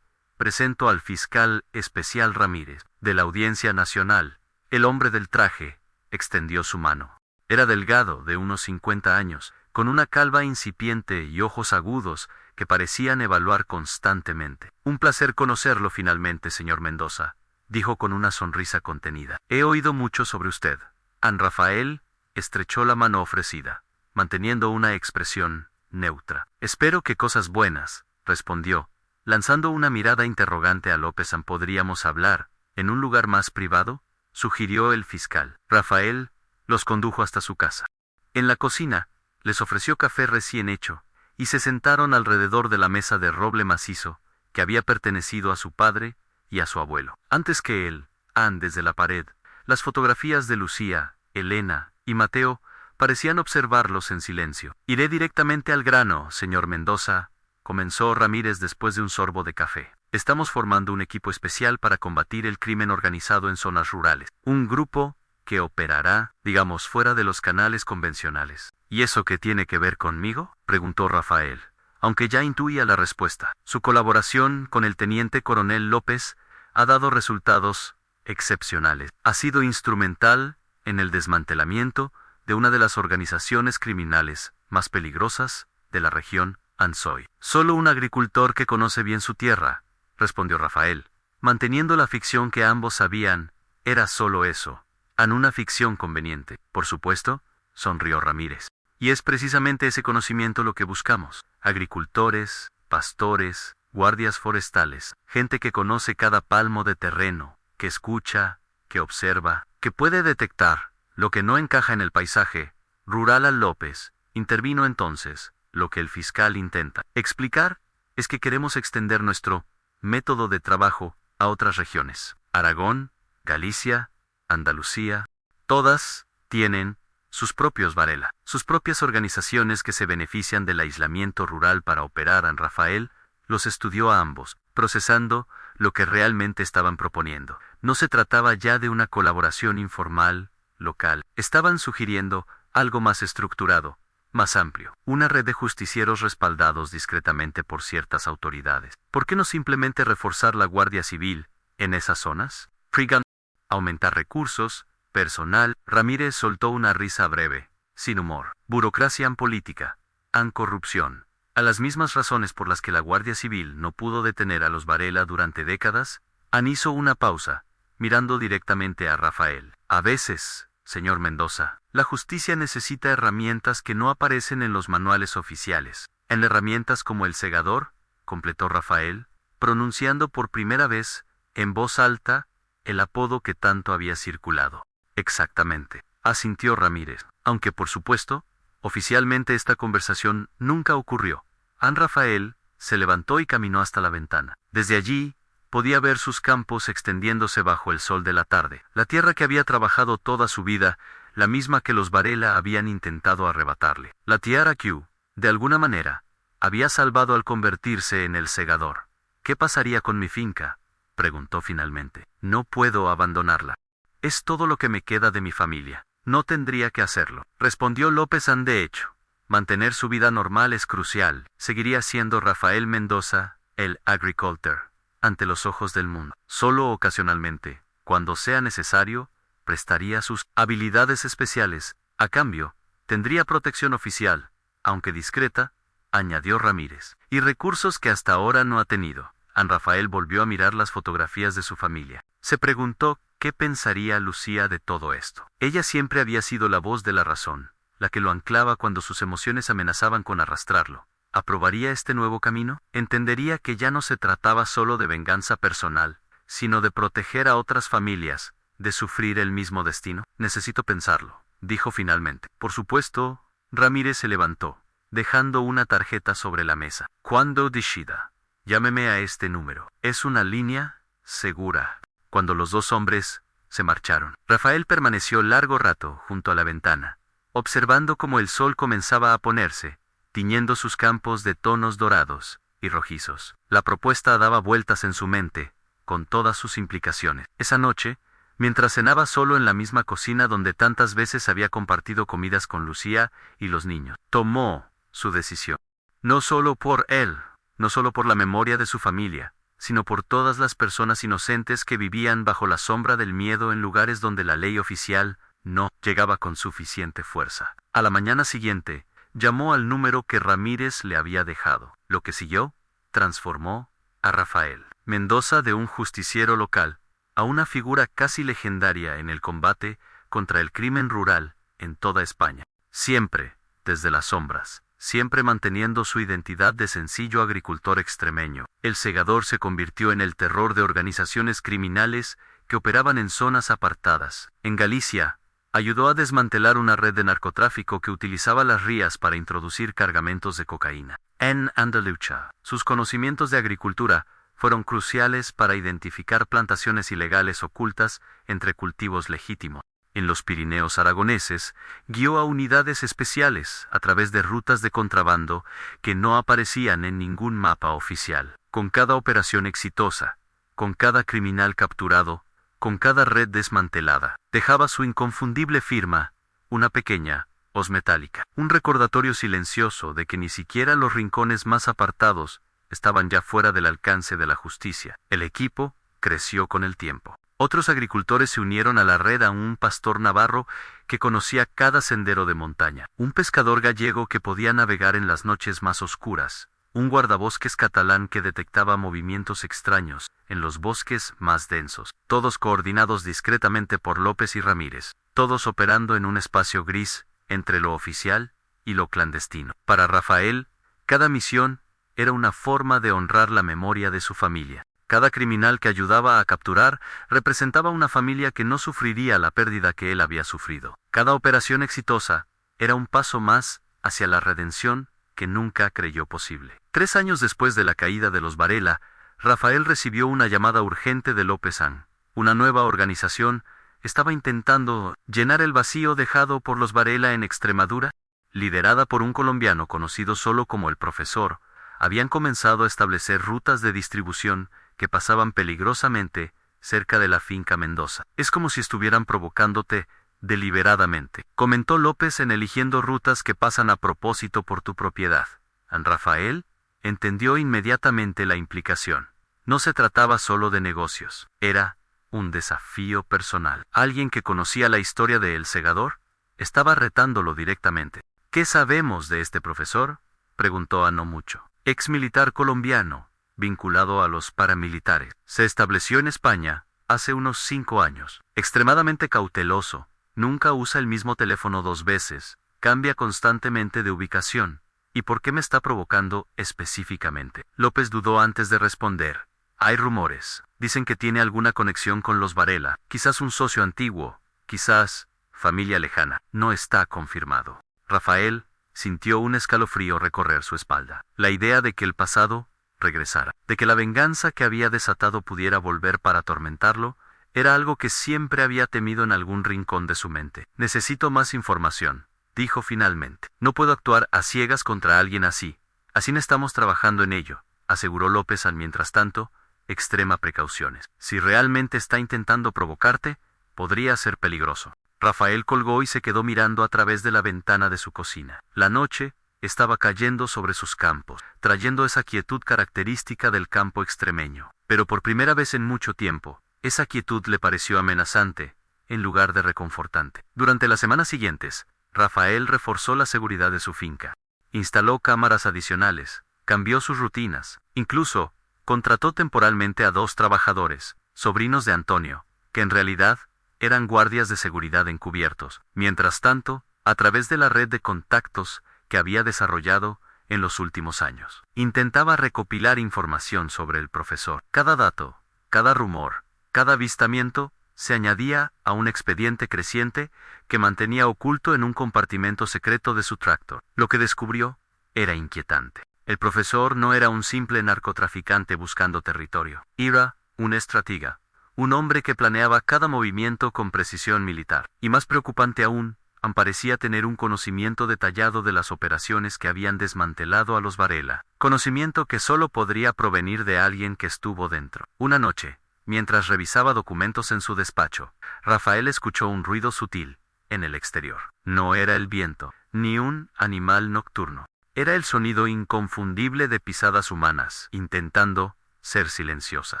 Presento al fiscal especial Ramírez, de la Audiencia Nacional. El hombre del traje extendió su mano. Era delgado, de unos 50 años, con una calva incipiente y ojos agudos que parecían evaluar constantemente. Un placer conocerlo finalmente, señor Mendoza, dijo con una sonrisa contenida. He oído mucho sobre usted. Rafael estrechó la mano ofrecida, manteniendo una expresión neutra. Espero que cosas buenas, respondió, lanzando una mirada interrogante a López. ¿Podríamos hablar en un lugar más privado?, sugirió el fiscal. Rafael los condujo hasta su casa. En la cocina, les ofreció café recién hecho, y se sentaron alrededor de la mesa de roble macizo, que había pertenecido a su padre y a su abuelo. Antes que él, desde la pared, las fotografías de Lucía, Elena y Mateo parecían observarlos en silencio. Iré directamente al grano, señor Mendoza, comenzó Ramírez después de un sorbo de café. Estamos formando un equipo especial para combatir el crimen organizado en zonas rurales. Un grupo que operará, digamos, fuera de los canales convencionales. ¿Y eso qué tiene que ver conmigo?, preguntó Rafael, aunque ya intuía la respuesta. Su colaboración con el teniente coronel López ha dado resultados excepcionales. Ha sido instrumental en el desmantelamiento de una de las organizaciones criminales más peligrosas de la región, Anzoy. Solo un agricultor que conoce bien su tierra, respondió Rafael, manteniendo la ficción que ambos sabían, era solo eso, una ficción conveniente. Por supuesto, sonrió Ramírez. Y es precisamente ese conocimiento lo que buscamos. Agricultores, pastores, guardias forestales, gente que conoce cada palmo de terreno, que escucha, que observa, que puede detectar lo que no encaja en el paisaje rural. Al López intervino entonces. Lo que el fiscal intenta explicar es que queremos extender nuestro método de trabajo a otras regiones. Aragón, Galicia, Andalucía, todas tienen sus propios Varela, sus propias organizaciones que se benefician del aislamiento rural para operar. Rafael los estudió a ambos, procesando lo que realmente estaban proponiendo. No se trataba ya de una colaboración informal, local. Estaban sugiriendo algo más estructurado, más amplio, una red de justicieros respaldados discretamente por ciertas autoridades. ¿Por qué no simplemente reforzar la Guardia Civil en esas zonas? Freegan, aumentar recursos, personal. Ramírez soltó una risa breve, sin humor. Burocracia en política, en corrupción. A las mismas razones por las que la Guardia Civil no pudo detener a los Varela durante décadas, hizo una pausa, mirando directamente a Rafael. A veces, señor Mendoza, la justicia necesita herramientas que no aparecen en los manuales oficiales. En herramientas como el segador, completó Rafael, pronunciando por primera vez, en voz alta, el apodo que tanto había circulado. Exactamente, asintió Ramírez, aunque por supuesto, oficialmente esta conversación nunca ocurrió. Rafael se levantó y caminó hasta la ventana. Desde allí, podía ver sus campos extendiéndose bajo el sol de la tarde, la tierra que había trabajado toda su vida, la misma que los Varela habían intentado arrebatarle. La tierra que, de alguna manera, había salvado al convertirse en el segador. ¿Qué pasaría con mi finca?, preguntó finalmente. No puedo abandonarla. Es todo lo que me queda de mi familia. No tendría que hacerlo, respondió López. De hecho, mantener su vida normal es crucial. Seguiría siendo Rafael Mendoza, el agricultor, ante los ojos del mundo. Solo ocasionalmente, cuando sea necesario, prestaría sus habilidades especiales. A cambio, tendría protección oficial, aunque discreta, añadió Ramírez, y recursos que hasta ahora no ha tenido. Rafael volvió a mirar las fotografías de su familia. Se preguntó qué pensaría Lucía de todo esto. Ella siempre había sido la voz de la razón, la que lo anclaba cuando sus emociones amenazaban con arrastrarlo. ¿Aprobaría este nuevo camino? ¿Entendería que ya no se trataba solo de venganza personal, sino de proteger a otras familias, de sufrir el mismo destino? Necesito pensarlo, dijo finalmente. Por supuesto. Ramírez se levantó, dejando una tarjeta sobre la mesa. Cuando decida, llámeme a este número. Es una línea segura. Cuando los dos hombres se marcharon, Rafael permaneció largo rato junto a la ventana, observando cómo el sol comenzaba a ponerse, tiñendo sus campos de tonos dorados y rojizos. La propuesta daba vueltas en su mente, con todas sus implicaciones. Esa noche, mientras cenaba solo en la misma cocina donde tantas veces había compartido comidas con Lucía y los niños, tomó su decisión. No solo por él, no solo por la memoria de su familia, sino por todas las personas inocentes que vivían bajo la sombra del miedo en lugares donde la ley oficial no llegaba con suficiente fuerza. A la mañana siguiente, llamó al número que Ramírez le había dejado. Lo que siguió transformó a Rafael Mendoza de un justiciero local a una figura casi legendaria en el combate contra el crimen rural en toda España. Siempre, desde las sombras, siempre manteniendo su identidad de sencillo agricultor extremeño, el segador se convirtió en el terror de organizaciones criminales que operaban en zonas apartadas. En Galicia, ayudó a desmantelar una red de narcotráfico que utilizaba las rías para introducir cargamentos de cocaína. En Andalucía, sus conocimientos de agricultura fueron cruciales para identificar plantaciones ilegales ocultas entre cultivos legítimos. En los Pirineos aragoneses, guió a unidades especiales a través de rutas de contrabando que no aparecían en ningún mapa oficial. Con cada operación exitosa, con cada criminal capturado, con cada red desmantelada, dejaba su inconfundible firma, una pequeña hoz metálica, un recordatorio silencioso de que ni siquiera los rincones más apartados estaban ya fuera del alcance de la justicia. El equipo creció con el tiempo. Otros agricultores se unieron a la red, a un pastor navarro que conocía cada sendero de montaña, un pescador gallego que podía navegar en las noches más oscuras, un guardabosques catalán que detectaba movimientos extraños en los bosques más densos, todos coordinados discretamente por López y Ramírez, todos operando en un espacio gris entre lo oficial y lo clandestino. Para Rafael, cada misión era una forma de honrar la memoria de su familia. Cada criminal que ayudaba a capturar representaba una familia que no sufriría la pérdida que él había sufrido. Cada operación exitosa era un paso más hacia la redención que nunca creyó posible. 3 años después de la caída de los Varela, Rafael recibió una llamada urgente de López-Ang. Una nueva organización estaba intentando llenar el vacío dejado por los Varela en Extremadura. Liderada por un colombiano conocido solo como el Profesor, habían comenzado a establecer rutas de distribución que pasaban peligrosamente cerca de la finca Mendoza. Es como si estuvieran provocándote deliberadamente, comentó López, en eligiendo rutas que pasan a propósito por tu propiedad. Rafael entendió inmediatamente la implicación. No se trataba solo de negocios, era un desafío personal. Alguien que conocía la historia de El Segador estaba retándolo directamente. ¿Qué sabemos de este profesor?, preguntó a no mucho. Ex militar colombiano, vinculado a los paramilitares. Se estableció en España hace unos 5 años. Extremadamente cauteloso, nunca usa el mismo teléfono 2 veces, cambia constantemente de ubicación. ¿Y por qué me está provocando específicamente? López dudó antes de responder. Hay rumores. Dicen que tiene alguna conexión con los Varela, quizás un socio antiguo, quizás familia lejana. No está confirmado. Rafael sintió un escalofrío recorrer su espalda. La idea de que el pasado regresara, de que la venganza que había desatado pudiera volver para atormentarlo, era algo que siempre había temido en algún rincón de su mente. Necesito más información, dijo finalmente. No puedo actuar a ciegas contra alguien así. Así no estamos trabajando en ello, aseguró López. Mientras tanto, extrema precauciones. Si realmente está intentando provocarte, podría ser peligroso. Rafael colgó y se quedó mirando a través de la ventana de su cocina. La noche estaba cayendo sobre sus campos, trayendo esa quietud característica del campo extremeño. Pero por primera vez en mucho tiempo, esa quietud le pareció amenazante, en lugar de reconfortante. Durante las semanas siguientes, Rafael reforzó la seguridad de su finca. Instaló cámaras adicionales, cambió sus rutinas, incluso contrató temporalmente a 2 trabajadores, sobrinos de Antonio, que en realidad eran guardias de seguridad encubiertos. Mientras tanto, a través de la red de contactos que había desarrollado en los últimos años, intentaba recopilar información sobre el profesor. Cada dato, cada rumor, cada avistamiento se añadía a un expediente creciente que mantenía oculto en un compartimento secreto de su tractor. Lo que descubrió era inquietante. El profesor no era un simple narcotraficante buscando territorio. Era un estratega, un hombre que planeaba cada movimiento con precisión militar. Y más preocupante aún, parecía tener un conocimiento detallado de las operaciones que habían desmantelado a los Varela. Conocimiento que solo podría provenir de alguien que estuvo dentro. Una noche, mientras revisaba documentos en su despacho, Rafael escuchó un ruido sutil en el exterior. No era el viento, ni un animal nocturno. Era el sonido inconfundible de pisadas humanas, intentando ser silenciosas.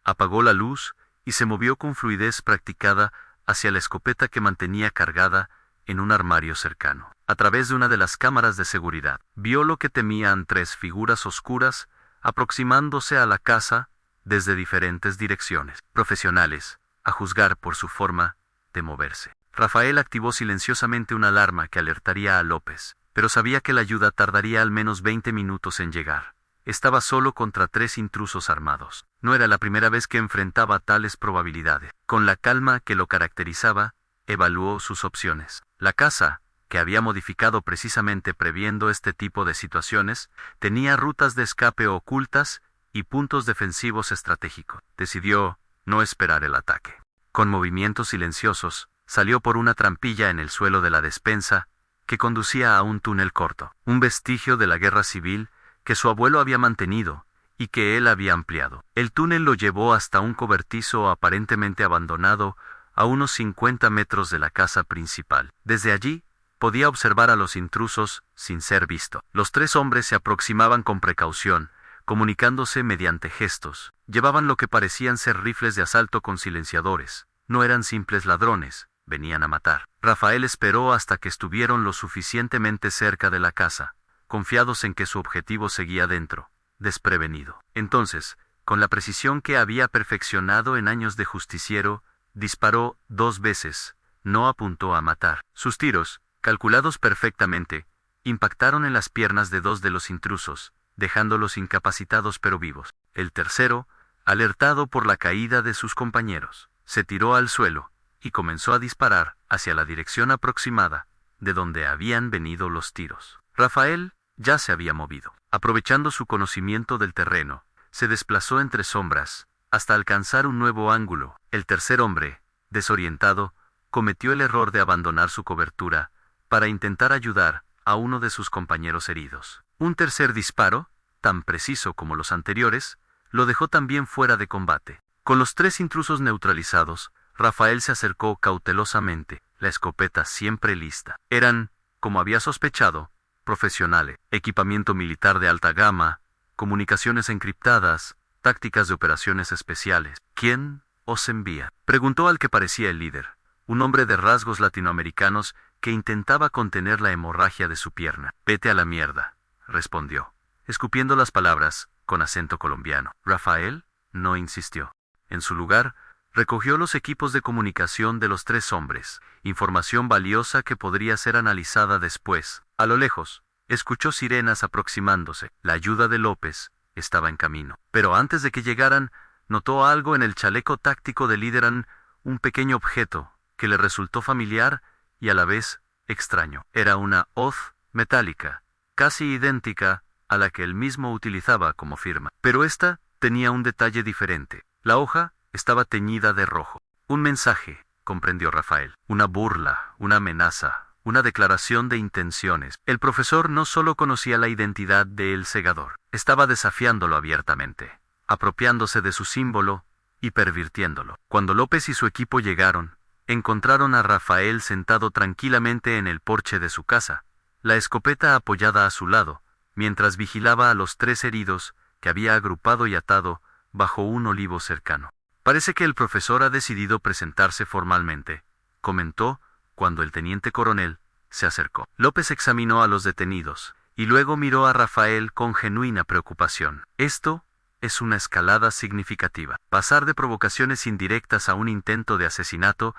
Apagó la luz y se movió con fluidez practicada hacia la escopeta que mantenía cargada en un armario cercano. A través de una de las cámaras de seguridad, vio lo que temían 3 figuras oscuras aproximándose a la casa desde diferentes direcciones. Profesionales, a juzgar por su forma de moverse. Rafael activó silenciosamente una alarma que alertaría a López, pero sabía que la ayuda tardaría al menos 20 minutos en llegar. Estaba solo contra 3 intrusos armados. No era la primera vez que enfrentaba tales probabilidades. Con la calma que lo caracterizaba, evaluó sus opciones. La casa, que había modificado precisamente previendo este tipo de situaciones, tenía rutas de escape ocultas y puntos defensivos estratégicos. Decidió no esperar el ataque. Con movimientos silenciosos, salió por una trampilla en el suelo de la despensa, que conducía a un túnel corto, un vestigio de la guerra civil que su abuelo había mantenido y que él había ampliado. El túnel lo llevó hasta un cobertizo aparentemente abandonado a unos 50 metros de la casa principal. Desde allí, podía observar a los intrusos sin ser visto. Los 3 hombres se aproximaban con precaución, comunicándose mediante gestos. Llevaban lo que parecían ser rifles de asalto con silenciadores, No eran simples ladrones, venían a matar. Rafael esperó hasta que estuvieron lo suficientemente cerca de la casa, confiados en que su objetivo seguía dentro, desprevenido. Entonces, con la precisión que había perfeccionado en años de justiciero, disparó 2 veces, no apuntó a matar. Sus tiros, calculados perfectamente, impactaron en las piernas de 2 de los intrusos, dejándolos incapacitados pero vivos. El tercero, alertado por la caída de sus compañeros, se tiró al suelo y comenzó a disparar hacia la dirección aproximada de donde habían venido los tiros. Rafael ya se había movido. Aprovechando su conocimiento del terreno, se desplazó entre sombras hasta alcanzar un nuevo ángulo. El tercer hombre, desorientado, cometió el error de abandonar su cobertura para intentar ayudar a uno de sus compañeros heridos. Un tercer disparo, tan preciso como los anteriores, lo dejó también fuera de combate. Con los 3 intrusos neutralizados, Rafael se acercó cautelosamente, la escopeta siempre lista. Eran, como había sospechado, profesionales, equipamiento militar de alta gama, comunicaciones encriptadas, tácticas de operaciones especiales. ¿Quién os envía?, preguntó al que parecía el líder, un hombre de rasgos latinoamericanos que intentaba contener la hemorragia de su pierna. Vete a la mierda, respondió, escupiendo las palabras, con acento colombiano. Rafael no insistió. En su lugar, recogió los equipos de comunicación de los 3 hombres, información valiosa que podría ser analizada después. A lo lejos, escuchó sirenas aproximándose. La ayuda de López estaba en camino. Pero antes de que llegaran, notó algo en el chaleco táctico de Lideran, un pequeño objeto que le resultó familiar y a la vez extraño. Era una hoz metálica, casi idéntica a la que él mismo utilizaba como firma. Pero esta tenía un detalle diferente. La hoja estaba teñida de rojo. Un mensaje, comprendió Rafael. Una burla, una amenaza, una declaración de intenciones. El profesor no solo conocía la identidad de El Segador, estaba desafiándolo abiertamente, apropiándose de su símbolo y pervirtiéndolo. Cuando López y su equipo llegaron, encontraron a Rafael sentado tranquilamente en el porche de su casa, la escopeta apoyada a su lado, mientras vigilaba a los 3 heridos que había agrupado y atado bajo un olivo cercano. Parece que el profesor ha decidido presentarse formalmente, comentó cuando el teniente coronel se acercó. López examinó a los detenidos y luego miró a Rafael con genuina preocupación. Esto es una escalada significativa. Pasar de provocaciones indirectas a un intento de asesinato,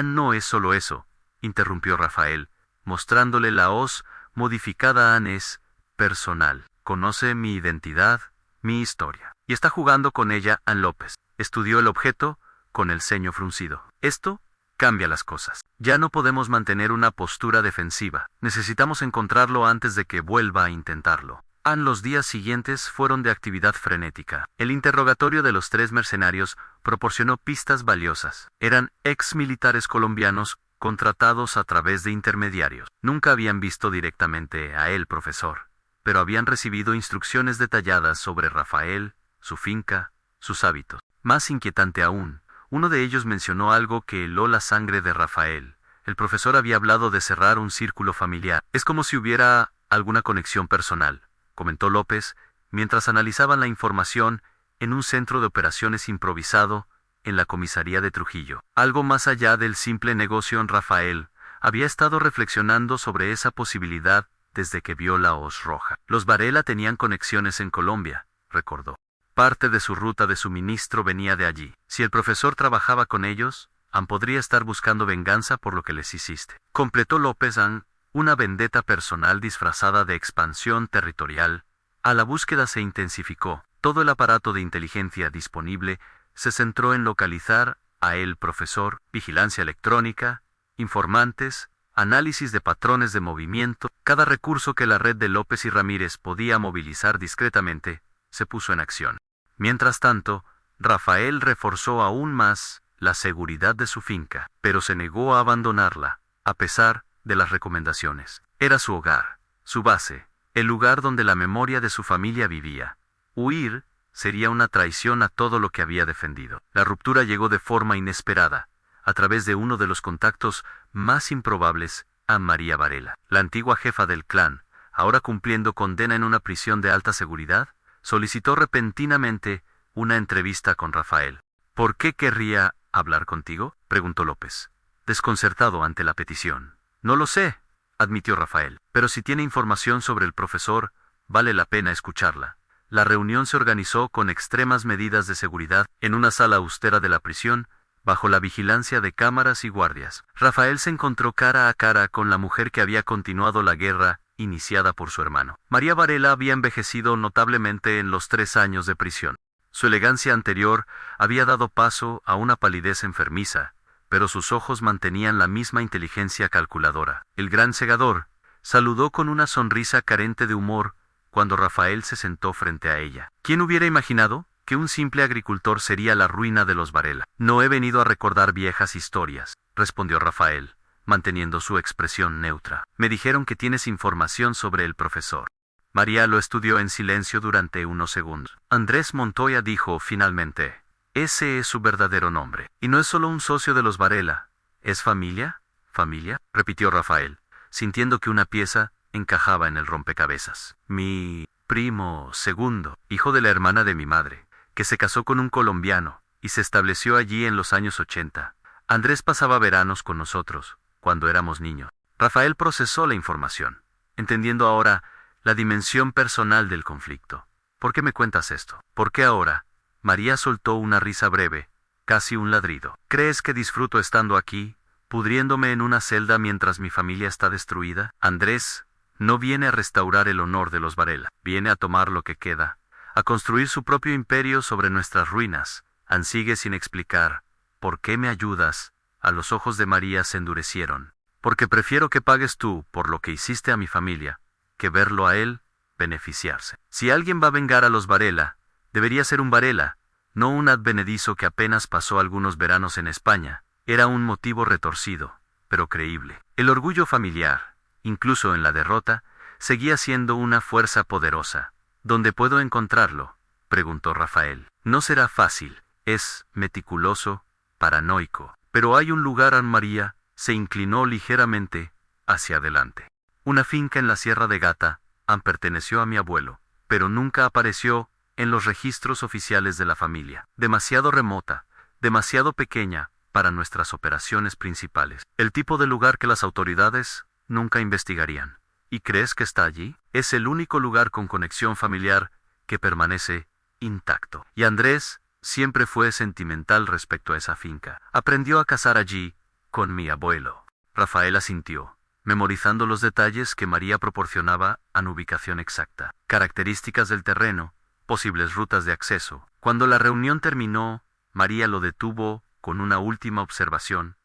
no es solo eso, interrumpió Rafael, mostrándole la hoz modificada a es personal. Conoce mi identidad, mi historia. Y está jugando con ella Ann López. Estudió el objeto con el ceño fruncido. Esto cambia las cosas. Ya no podemos mantener una postura defensiva. Necesitamos encontrarlo antes de que vuelva a intentarlo. Los días siguientes fueron de actividad frenética. El interrogatorio de los 3 mercenarios proporcionó pistas valiosas. Eran ex militares colombianos contratados a través de intermediarios. Nunca habían visto directamente a el profesor, pero habían recibido instrucciones detalladas sobre Rafael, su finca, sus hábitos. Más inquietante aún, uno de ellos mencionó algo que heló la sangre de Rafael. El profesor había hablado de cerrar un círculo familiar. Es como si hubiera alguna conexión personal, comentó López, mientras analizaban la información en un centro de operaciones improvisado en la comisaría de Trujillo. Algo más allá del simple negocio en Rafael, había estado reflexionando sobre esa posibilidad desde que vio la hoz roja. Los Varela tenían conexiones en Colombia, recordó. Parte de su ruta de suministro venía de allí. Si el profesor trabajaba con ellos, podría estar buscando venganza por lo que les hiciste. Completó López una vendetta personal disfrazada de expansión territorial. A la búsqueda se intensificó. Todo el aparato de inteligencia disponible se centró en localizar a el profesor, vigilancia electrónica, informantes, análisis de patrones de movimiento. Cada recurso que la red de López y Ramírez podía movilizar discretamente se puso en acción. Mientras tanto, Rafael reforzó aún más la seguridad de su finca, pero se negó a abandonarla, a pesar de las recomendaciones. Era su hogar, su base, el lugar donde la memoria de su familia vivía. Huir sería una traición a todo lo que había defendido. La ruptura llegó de forma inesperada, a través de uno de los contactos más improbables, a María Varela. La antigua jefa del clan, ahora cumpliendo condena en una prisión de alta seguridad, solicitó repentinamente una entrevista con Rafael. ¿Por qué querría ¿Hablar contigo?, preguntó López, desconcertado ante la petición. No lo sé, admitió Rafael, pero si tiene información sobre el profesor, vale la pena escucharla. La reunión se organizó con extremas medidas de seguridad en una sala austera de la prisión, bajo la vigilancia de cámaras y guardias. Rafael se encontró cara a cara con la mujer que había continuado la guerra iniciada por su hermano. María Varela había envejecido notablemente en los 3 años de prisión. Su elegancia anterior había dado paso a una palidez enfermiza, pero sus ojos mantenían la misma inteligencia calculadora. El gran segador saludó con una sonrisa carente de humor cuando Rafael se sentó frente a ella. ¿Quién hubiera imaginado que un simple agricultor sería la ruina de los Varela? No he venido a recordar viejas historias, respondió Rafael, manteniendo su expresión neutra. Me dijeron que tienes información sobre el profesor. María lo estudió en silencio durante unos segundos. Andrés Montoya dijo finalmente: ese es su verdadero nombre. Y no es solo un socio de los Varela. ¿Es familia? ¿Familia?, repitió Rafael, sintiendo que una pieza encajaba en el rompecabezas. Mi primo segundo, hijo de la hermana de mi madre, que se casó con un colombiano y se estableció allí en los años 80. Andrés pasaba veranos con nosotros, cuando éramos niños. Rafael procesó la información, entendiendo ahora la dimensión personal del conflicto. ¿Por qué me cuentas esto? ¿Por qué ahora? María soltó una risa breve, casi un ladrido. ¿Crees que disfruto estando aquí, pudriéndome en una celda mientras mi familia está destruida? Andrés no viene a restaurar el honor de los Varela, viene a tomar lo que queda, a construir su propio imperio sobre nuestras ruinas. Sigue sin explicar. ¿Por qué me ayudas? A los ojos de María se endurecieron. Porque prefiero que pagues tú por lo que hiciste a mi familia, que verlo a él beneficiarse. Si alguien va a vengar a los Varela, debería ser un Varela, no un advenedizo que apenas pasó algunos veranos en España. Era un motivo retorcido, pero creíble. El orgullo familiar, incluso en la derrota, seguía siendo una fuerza poderosa. ¿Dónde puedo encontrarlo?, preguntó Rafael. No será fácil. Es meticuloso, paranoico. Pero hay un lugar. Ana María se inclinó ligeramente hacia adelante. Una finca en la Sierra de Gata perteneció a mi abuelo, pero nunca apareció en los registros oficiales de la familia. Demasiado remota, demasiado pequeña para nuestras operaciones principales. El tipo de lugar que las autoridades nunca investigarían. ¿Y crees que está allí? Es el único lugar con conexión familiar que permanece intacto. Y Andrés siempre fue sentimental respecto a esa finca. Aprendió a cazar allí con mi abuelo. Rafael asintió, memorizando los detalles que María proporcionaba en ubicación exacta, características del terreno, posibles rutas de acceso. Cuando la reunión terminó, María lo detuvo con una última observación.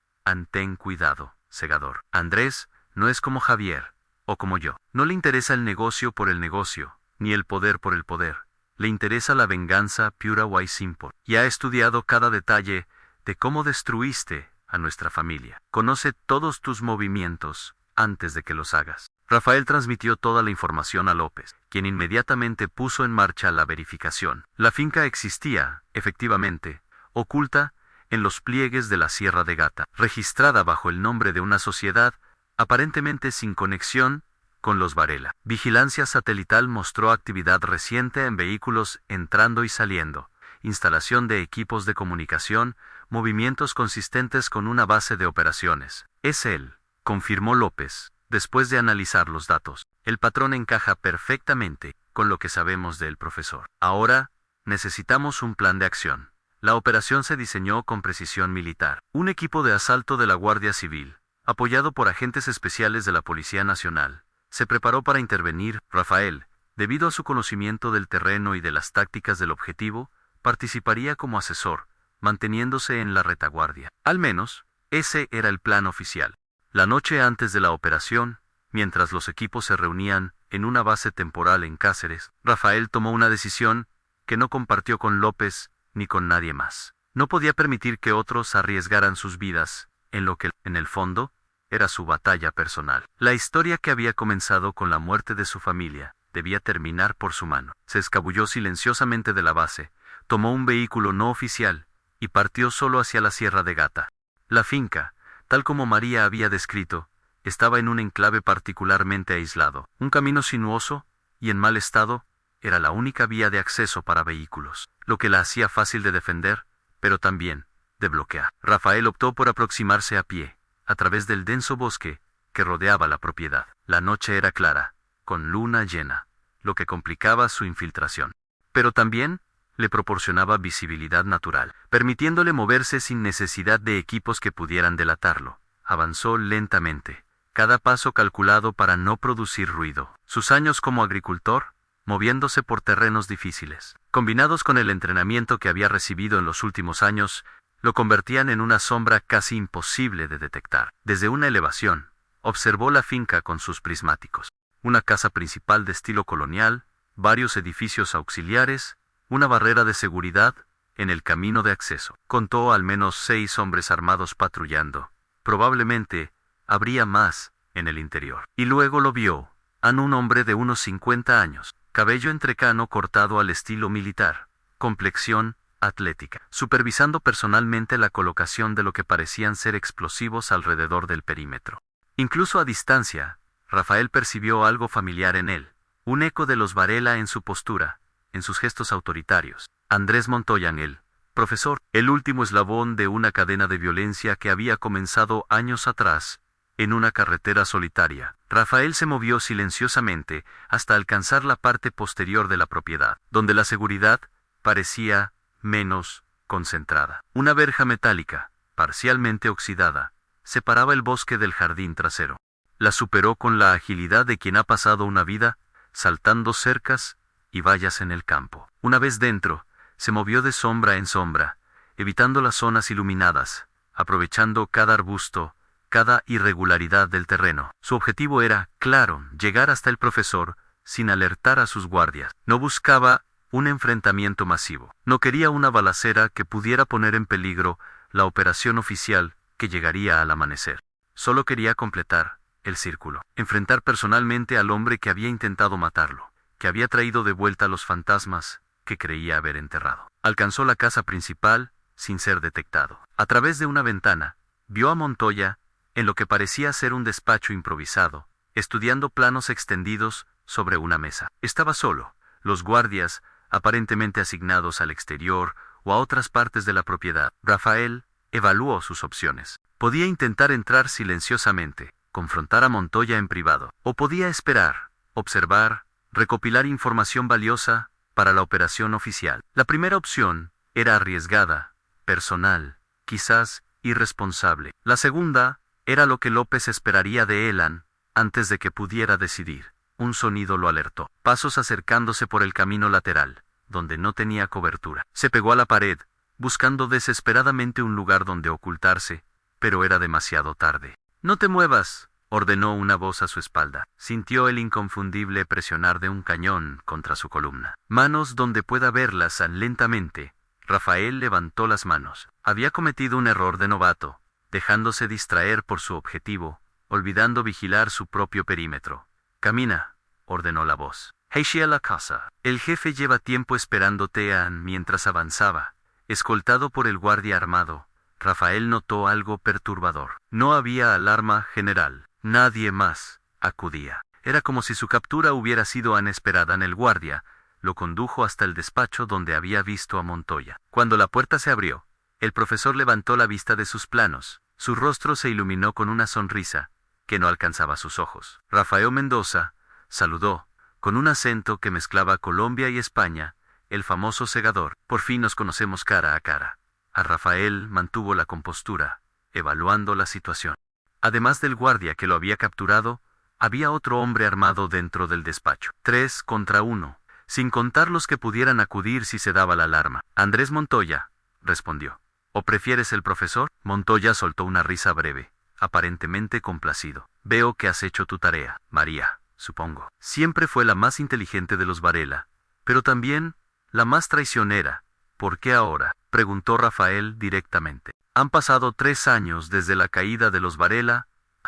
Ten cuidado, segador. Andrés no es como Javier, o como yo. No le interesa el negocio por el negocio, ni el poder por el poder. Le interesa la venganza pura y simple. Y ha estudiado cada detalle de cómo destruiste a nuestra familia. Conoce todos tus movimientos antes de que los hagas. Rafael transmitió toda la información a López, quien inmediatamente puso en marcha la verificación. La finca existía, efectivamente, oculta en los pliegues de la Sierra de Gata, registrada bajo el nombre de una sociedad, aparentemente sin conexión con los Varela. Vigilancia satelital mostró actividad reciente en vehículos entrando y saliendo, instalación de equipos de comunicación, movimientos consistentes con una base de operaciones. Es él, confirmó López, después de analizar los datos. El patrón encaja perfectamente con lo que sabemos del profesor. Ahora, necesitamos un plan de acción. La operación se diseñó con precisión militar. Un equipo de asalto de la Guardia Civil, apoyado por agentes especiales de la Policía Nacional, se preparó para intervenir. Rafael, debido a su conocimiento del terreno y de las tácticas del objetivo, participaría como asesor, manteniéndose en la retaguardia. Al menos, ese era el plan oficial. La noche antes de la operación, mientras los equipos se reunían en una base temporal en Cáceres, Rafael tomó una decisión que no compartió con López ni con nadie más. No podía permitir que otros arriesgaran sus vidas en lo que, en el fondo, era su batalla personal. La historia que había comenzado con la muerte de su familia debía terminar por su mano. Se escabulló silenciosamente de la base, tomó un vehículo no oficial y partió solo hacia la Sierra de Gata. La finca, tal como María había descrito, estaba en un enclave particularmente aislado. Un camino sinuoso y en mal estado era la única vía de acceso para vehículos, lo que la hacía fácil de defender, pero también de bloquear. Rafael optó por aproximarse a pie, a través del denso bosque que rodeaba la propiedad. La noche era clara, con luna llena, lo que complicaba su infiltración. Pero también le proporcionaba visibilidad natural, permitiéndole moverse sin necesidad de equipos que pudieran delatarlo. Avanzó lentamente, cada paso calculado para no producir ruido. Sus años como agricultor, moviéndose por terrenos difíciles, combinados con el entrenamiento que había recibido en los últimos años, lo convertían en una sombra casi imposible de detectar. Desde una elevación, observó la finca con sus prismáticos. Una casa principal de estilo colonial, varios edificios auxiliares, una barrera de seguridad en el camino de acceso. Contó al menos 6 hombres armados patrullando. Probablemente habría más en el interior. Y luego lo vio, un hombre de unos 50 años, cabello entrecano cortado al estilo militar, complexión atlética, supervisando personalmente la colocación de lo que parecían ser explosivos alrededor del perímetro. Incluso a distancia, Rafael percibió algo familiar en él, un eco de los Varela en su postura, en sus gestos autoritarios. Andrés Montoya, el profesor, el último eslabón de una cadena de violencia que había comenzado años atrás, en una carretera solitaria. Rafael se movió silenciosamente hasta alcanzar la parte posterior de la propiedad, donde la seguridad parecía menos concentrada. Una verja metálica, parcialmente oxidada, separaba el bosque del jardín trasero. La superó con la agilidad de quien ha pasado una vida saltando cercas y vallas en el campo. Una vez dentro, se movió de sombra en sombra, evitando las zonas iluminadas, aprovechando cada arbusto, cada irregularidad del terreno. Su objetivo era, claro, llegar hasta el profesor, sin alertar a sus guardias. No buscaba un enfrentamiento masivo. No quería una balacera que pudiera poner en peligro la operación oficial que llegaría al amanecer. Solo quería completar el círculo. Enfrentar personalmente al hombre que había intentado matarlo, que había traído de vuelta los fantasmas que creía haber enterrado. Alcanzó la casa principal sin ser detectado. A través de una ventana, vio a Montoya en lo que parecía ser un despacho improvisado, estudiando planos extendidos sobre una mesa. Estaba solo. Los guardias, aparentemente asignados al exterior o a otras partes de la propiedad. Rafael evaluó sus opciones. Podía intentar entrar silenciosamente, confrontar a Montoya en privado, o podía esperar, observar, recopilar información valiosa para la operación oficial. La primera opción era arriesgada, personal, quizás irresponsable. La segunda era lo que López esperaría de Elan antes de que pudiera decidir. Un sonido lo alertó. Pasos acercándose por el camino lateral, donde no tenía cobertura. Se pegó a la pared, buscando desesperadamente un lugar donde ocultarse, pero era demasiado tarde. «No te muevas», ordenó una voz a su espalda. Sintió el inconfundible presionar de un cañón contra su columna. «Manos donde pueda verlas», lentamente. Rafael levantó las manos. Había cometido un error de novato, dejándose distraer por su objetivo, olvidando vigilar su propio perímetro. «Camina», ordenó la voz. «Heishi a la casa. El jefe lleva tiempo esperándote». Mientras avanzaba, escoltado por el guardia armado, Rafael notó algo perturbador. No había alarma general. Nadie más acudía. Era como si su captura hubiera sido inesperada. El guardia lo condujo hasta el despacho donde había visto a Montoya. Cuando la puerta se abrió, el profesor levantó la vista de sus planos. Su rostro se iluminó con una sonrisa que no alcanzaba sus ojos. «Rafael Mendoza», saludó, con un acento que mezclaba Colombia y España, el famoso segador. «Por fin nos conocemos cara a cara». A Rafael mantuvo la compostura, evaluando la situación. Además del guardia que lo había capturado, había otro hombre armado dentro del despacho. 3 contra 1, sin contar los que pudieran acudir si se daba la alarma. «Andrés Montoya», respondió. «¿O prefieres el profesor?» Montoya soltó una risa breve, aparentemente complacido. «Veo que has hecho tu tarea, María, supongo». Siempre fue la más inteligente de los Varela, pero también la más traicionera. «¿Por qué ahora?», preguntó Rafael directamente. «Han pasado 3 años desde la caída de los Varela».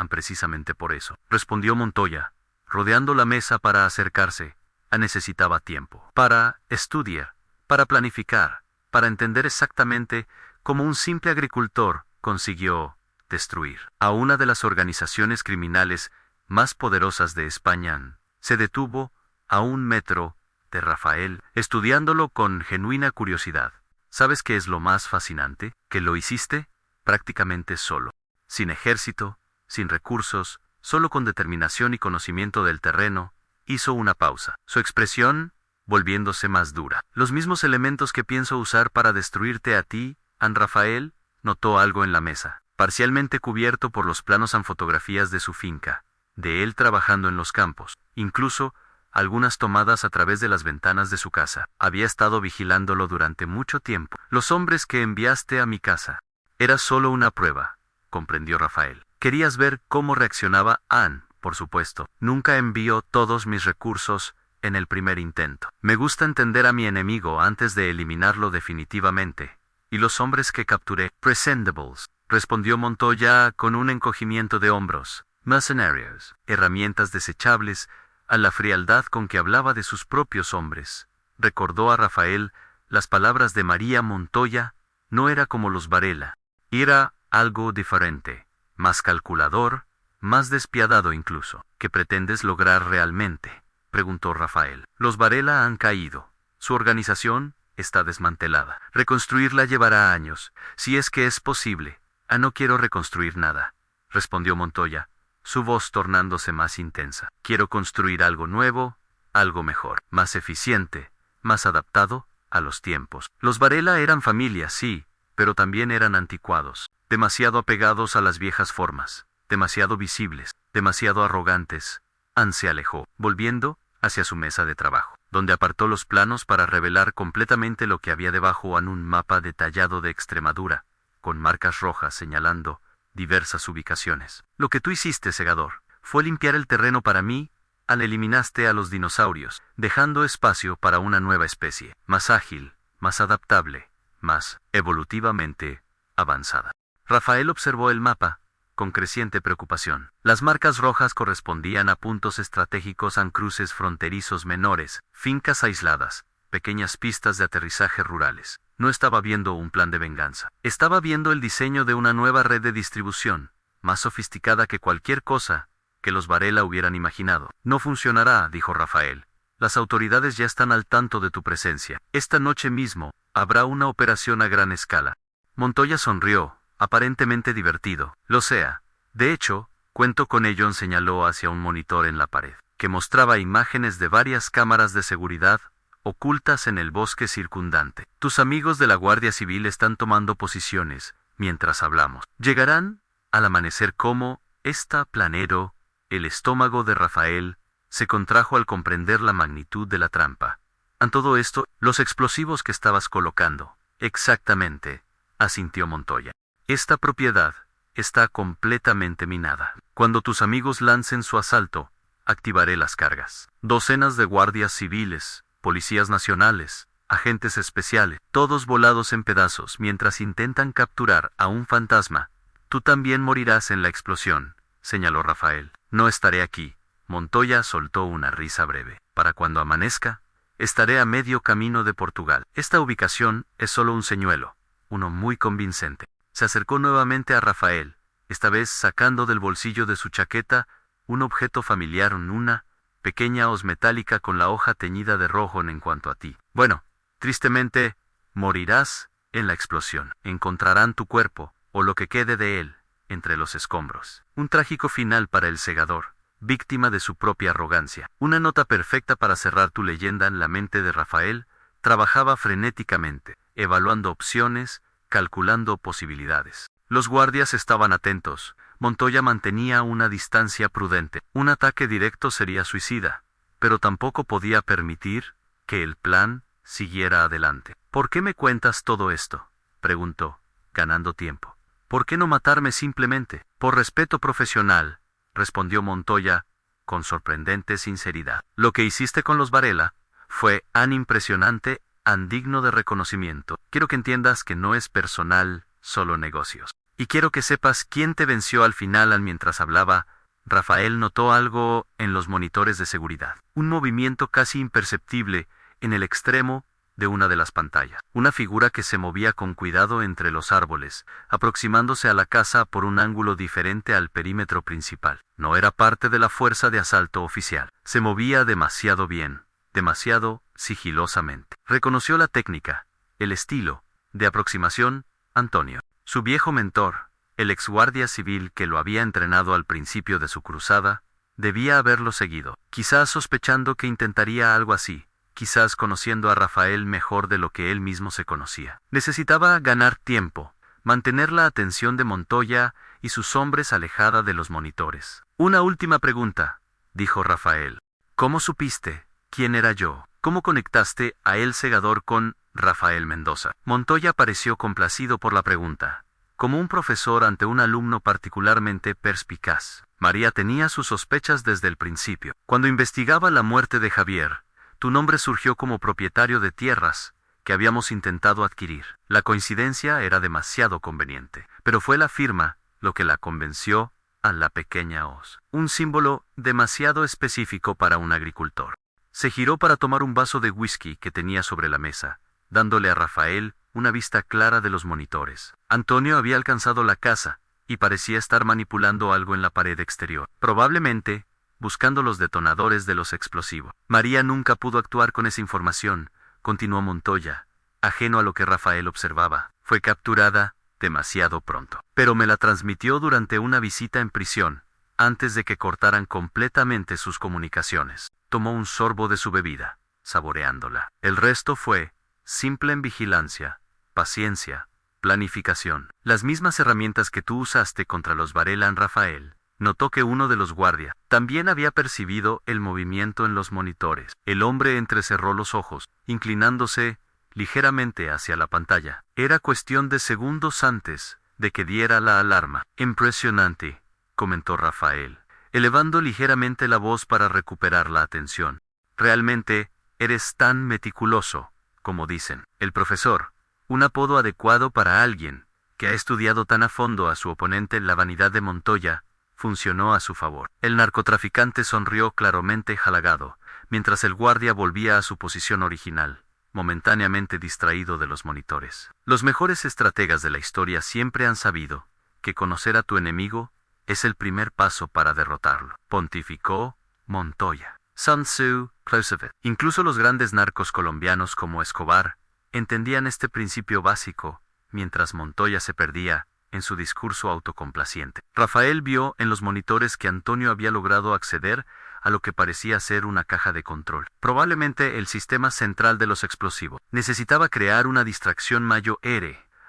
«Precisamente por eso», respondió Montoya, rodeando la mesa para acercarse. Necesitaba tiempo para estudiar, para planificar, para entender exactamente cómo un simple agricultor consiguió destruir a una de las organizaciones criminales más poderosas de España. Se detuvo a 1 metro de Rafael, estudiándolo con genuina curiosidad. ¿Sabes qué es lo más fascinante? Que lo hiciste prácticamente solo. Sin ejército, sin recursos, solo con determinación y conocimiento del terreno. Hizo una pausa. Su expresión, volviéndose más dura. Los mismos elementos que pienso usar para destruirte a ti, An Rafael, notó algo en la mesa, parcialmente cubierto por los planos en fotografías de su finca, de él trabajando en los campos, incluso algunas tomadas a través de las ventanas de su casa. Había estado vigilándolo durante mucho tiempo. Los hombres que enviaste a mi casa. Era solo una prueba, comprendió Rafael. Querías ver cómo reaccionaba Ann, por supuesto. Nunca envió todos mis recursos en el primer intento. Me gusta entender a mi enemigo antes de eliminarlo definitivamente. ¿Y los hombres que capturé? Presentables, respondió Montoya con un encogimiento de hombros. Mercenarios, herramientas desechables, a la frialdad con que hablaba de sus propios hombres. Recordó a Rafael las palabras de María Montoya. No era como los Varela. Era algo diferente, más calculador, más despiadado incluso. ¿Qué pretendes lograr realmente?, preguntó Rafael. Los Varela han caído. Su organización está desmantelada. Reconstruirla llevará años, si es que es posible. No quiero reconstruir nada, respondió Montoya, su voz tornándose más intensa. Quiero construir algo nuevo, algo mejor, más eficiente, más adaptado a los tiempos. Los Varela eran familia, sí, pero también eran anticuados, demasiado apegados a las viejas formas, demasiado visibles, demasiado arrogantes. Ann se alejó, volviendo hacia su mesa de trabajo, donde apartó los planos para revelar completamente lo que había debajo en un mapa detallado de Extremadura, con marcas rojas señalando diversas ubicaciones. Lo que tú hiciste, segador, fue limpiar el terreno para mí. Eliminaste a los dinosaurios, dejando espacio para una nueva especie, más ágil, más adaptable, más evolutivamente avanzada. Rafael observó el mapa con creciente preocupación. Las marcas rojas correspondían a puntos estratégicos en cruces fronterizos menores, fincas aisladas, pequeñas pistas de aterrizaje rurales. No estaba viendo un plan de venganza. Estaba viendo el diseño de una nueva red de distribución, más sofisticada que cualquier cosa que los Varela hubieran imaginado. No funcionará, dijo Rafael. Las autoridades ya están al tanto de tu presencia. Esta noche mismo habrá una operación a gran escala. Montoya sonrió, aparentemente divertido. Lo sea. De hecho, cuento con ello, señaló hacia un monitor en la pared, que mostraba imágenes de varias cámaras de seguridad ocultas en el bosque circundante. Tus amigos de la Guardia Civil están tomando posiciones mientras hablamos. Llegarán al amanecer. Como está planero. El estómago de Rafael se contrajo al comprender la magnitud de la trampa. En todo esto, los explosivos que estabas colocando. Exactamente, asintió Montoya. Esta propiedad está completamente minada. Cuando tus amigos lancen su asalto, activaré las cargas. Docenas de guardias civiles, policías nacionales, agentes especiales, todos volados en pedazos mientras intentan capturar a un fantasma. Tú también morirás en la explosión, señaló Rafael. No estaré aquí. Montoya soltó una risa breve. Para cuando amanezca, estaré a medio camino de Portugal. Esta ubicación es solo un señuelo, uno muy convincente. Se acercó nuevamente a Rafael, esta vez sacando del bolsillo de su chaqueta un objeto familiar, una pequeña hoz metálica con la hoja teñida de rojo. En cuanto a ti, bueno, tristemente, morirás en la explosión. Encontrarán tu cuerpo, o lo que quede de él, entre los escombros. Un trágico final para el segador, víctima de su propia arrogancia. Una nota perfecta para cerrar tu leyenda. En la mente de Rafael trabajaba frenéticamente, evaluando opciones, calculando posibilidades. Los guardias estaban atentos. Montoya mantenía una distancia prudente. Un ataque directo sería suicida, pero tampoco podía permitir que el plan siguiera adelante. ¿Por qué me cuentas todo esto?, preguntó, ganando tiempo. ¿Por qué no matarme simplemente? Por respeto profesional, respondió Montoya, con sorprendente sinceridad. Lo que hiciste con los Varela fue tan impresionante, tan digno de reconocimiento. Quiero que entiendas que no es personal, solo negocios. Y quiero que sepas quién te venció al final. Mientras hablaba, Rafael notó algo en los monitores de seguridad. Un movimiento casi imperceptible en el extremo de una de las pantallas. Una figura que se movía con cuidado entre los árboles, aproximándose a la casa por un ángulo diferente al perímetro principal. No era parte de la fuerza de asalto oficial. Se movía demasiado bien, demasiado sigilosamente. Reconoció la técnica, el estilo, De aproximación, Antonio. Su viejo mentor, el exguardia civil que lo había entrenado al principio de su cruzada, debía haberlo seguido, quizás sospechando que intentaría algo así, quizás conociendo a Rafael mejor de lo que él mismo se conocía. Necesitaba ganar tiempo, mantener la atención de Montoya y sus hombres alejada de los monitores. Una última pregunta, dijo Rafael. ¿Cómo supiste quién era yo? ¿Cómo conectaste a El Segador con Rafael Mendoza? Montoya pareció complacido por la pregunta, como un profesor ante un alumno particularmente perspicaz. María tenía sus sospechas desde el principio. Cuando investigaba la muerte de Javier, tu nombre surgió como propietario de tierras que habíamos intentado adquirir. La coincidencia era demasiado conveniente, pero fue la firma lo que la convenció a la pequeña hoz. Un símbolo demasiado específico para un agricultor. Se giró para tomar un vaso de whisky que tenía sobre la mesa, dándole a Rafael una vista clara de los monitores. Antonio había alcanzado la casa y parecía estar manipulando algo en la pared exterior. Probablemente buscando los detonadores de los explosivos. María nunca pudo actuar con esa información, continuó Montoya, ajeno a lo que Rafael observaba. Fue capturada demasiado pronto. Pero me la transmitió durante una visita en prisión, antes de que cortaran completamente sus comunicaciones. Tomó un sorbo de su bebida, saboreándola. El resto fue simple en vigilancia, paciencia, planificación. Las mismas herramientas que tú usaste contra los Varela en Rafael. Notó que uno de los guardias también había percibido el movimiento en los monitores. El hombre entrecerró los ojos, inclinándose ligeramente hacia la pantalla. Era cuestión de segundos antes de que diera la alarma. Impresionante, comentó Rafael, elevando ligeramente la voz para recuperar la atención. Realmente, eres tan meticuloso, como dicen. El profesor, un apodo adecuado para alguien que ha estudiado tan a fondo a su oponente. La vanidad de Montoya funcionó a su favor. El narcotraficante sonrió claramente halagado, mientras el guardia volvía a su posición original, momentáneamente distraído de los monitores. Los mejores estrategas de la historia siempre han sabido que conocer a tu enemigo es el primer paso para derrotarlo, pontificó Montoya. Sun Tzu, Clausewitz. Incluso los grandes narcos colombianos como Escobar entendían este principio básico, mientras Montoya se perdía en su discurso autocomplaciente. Rafael vio en los monitores que Antonio había logrado acceder a lo que parecía ser una caja de control, probablemente el sistema central de los explosivos. Necesitaba crear una distracción mayor,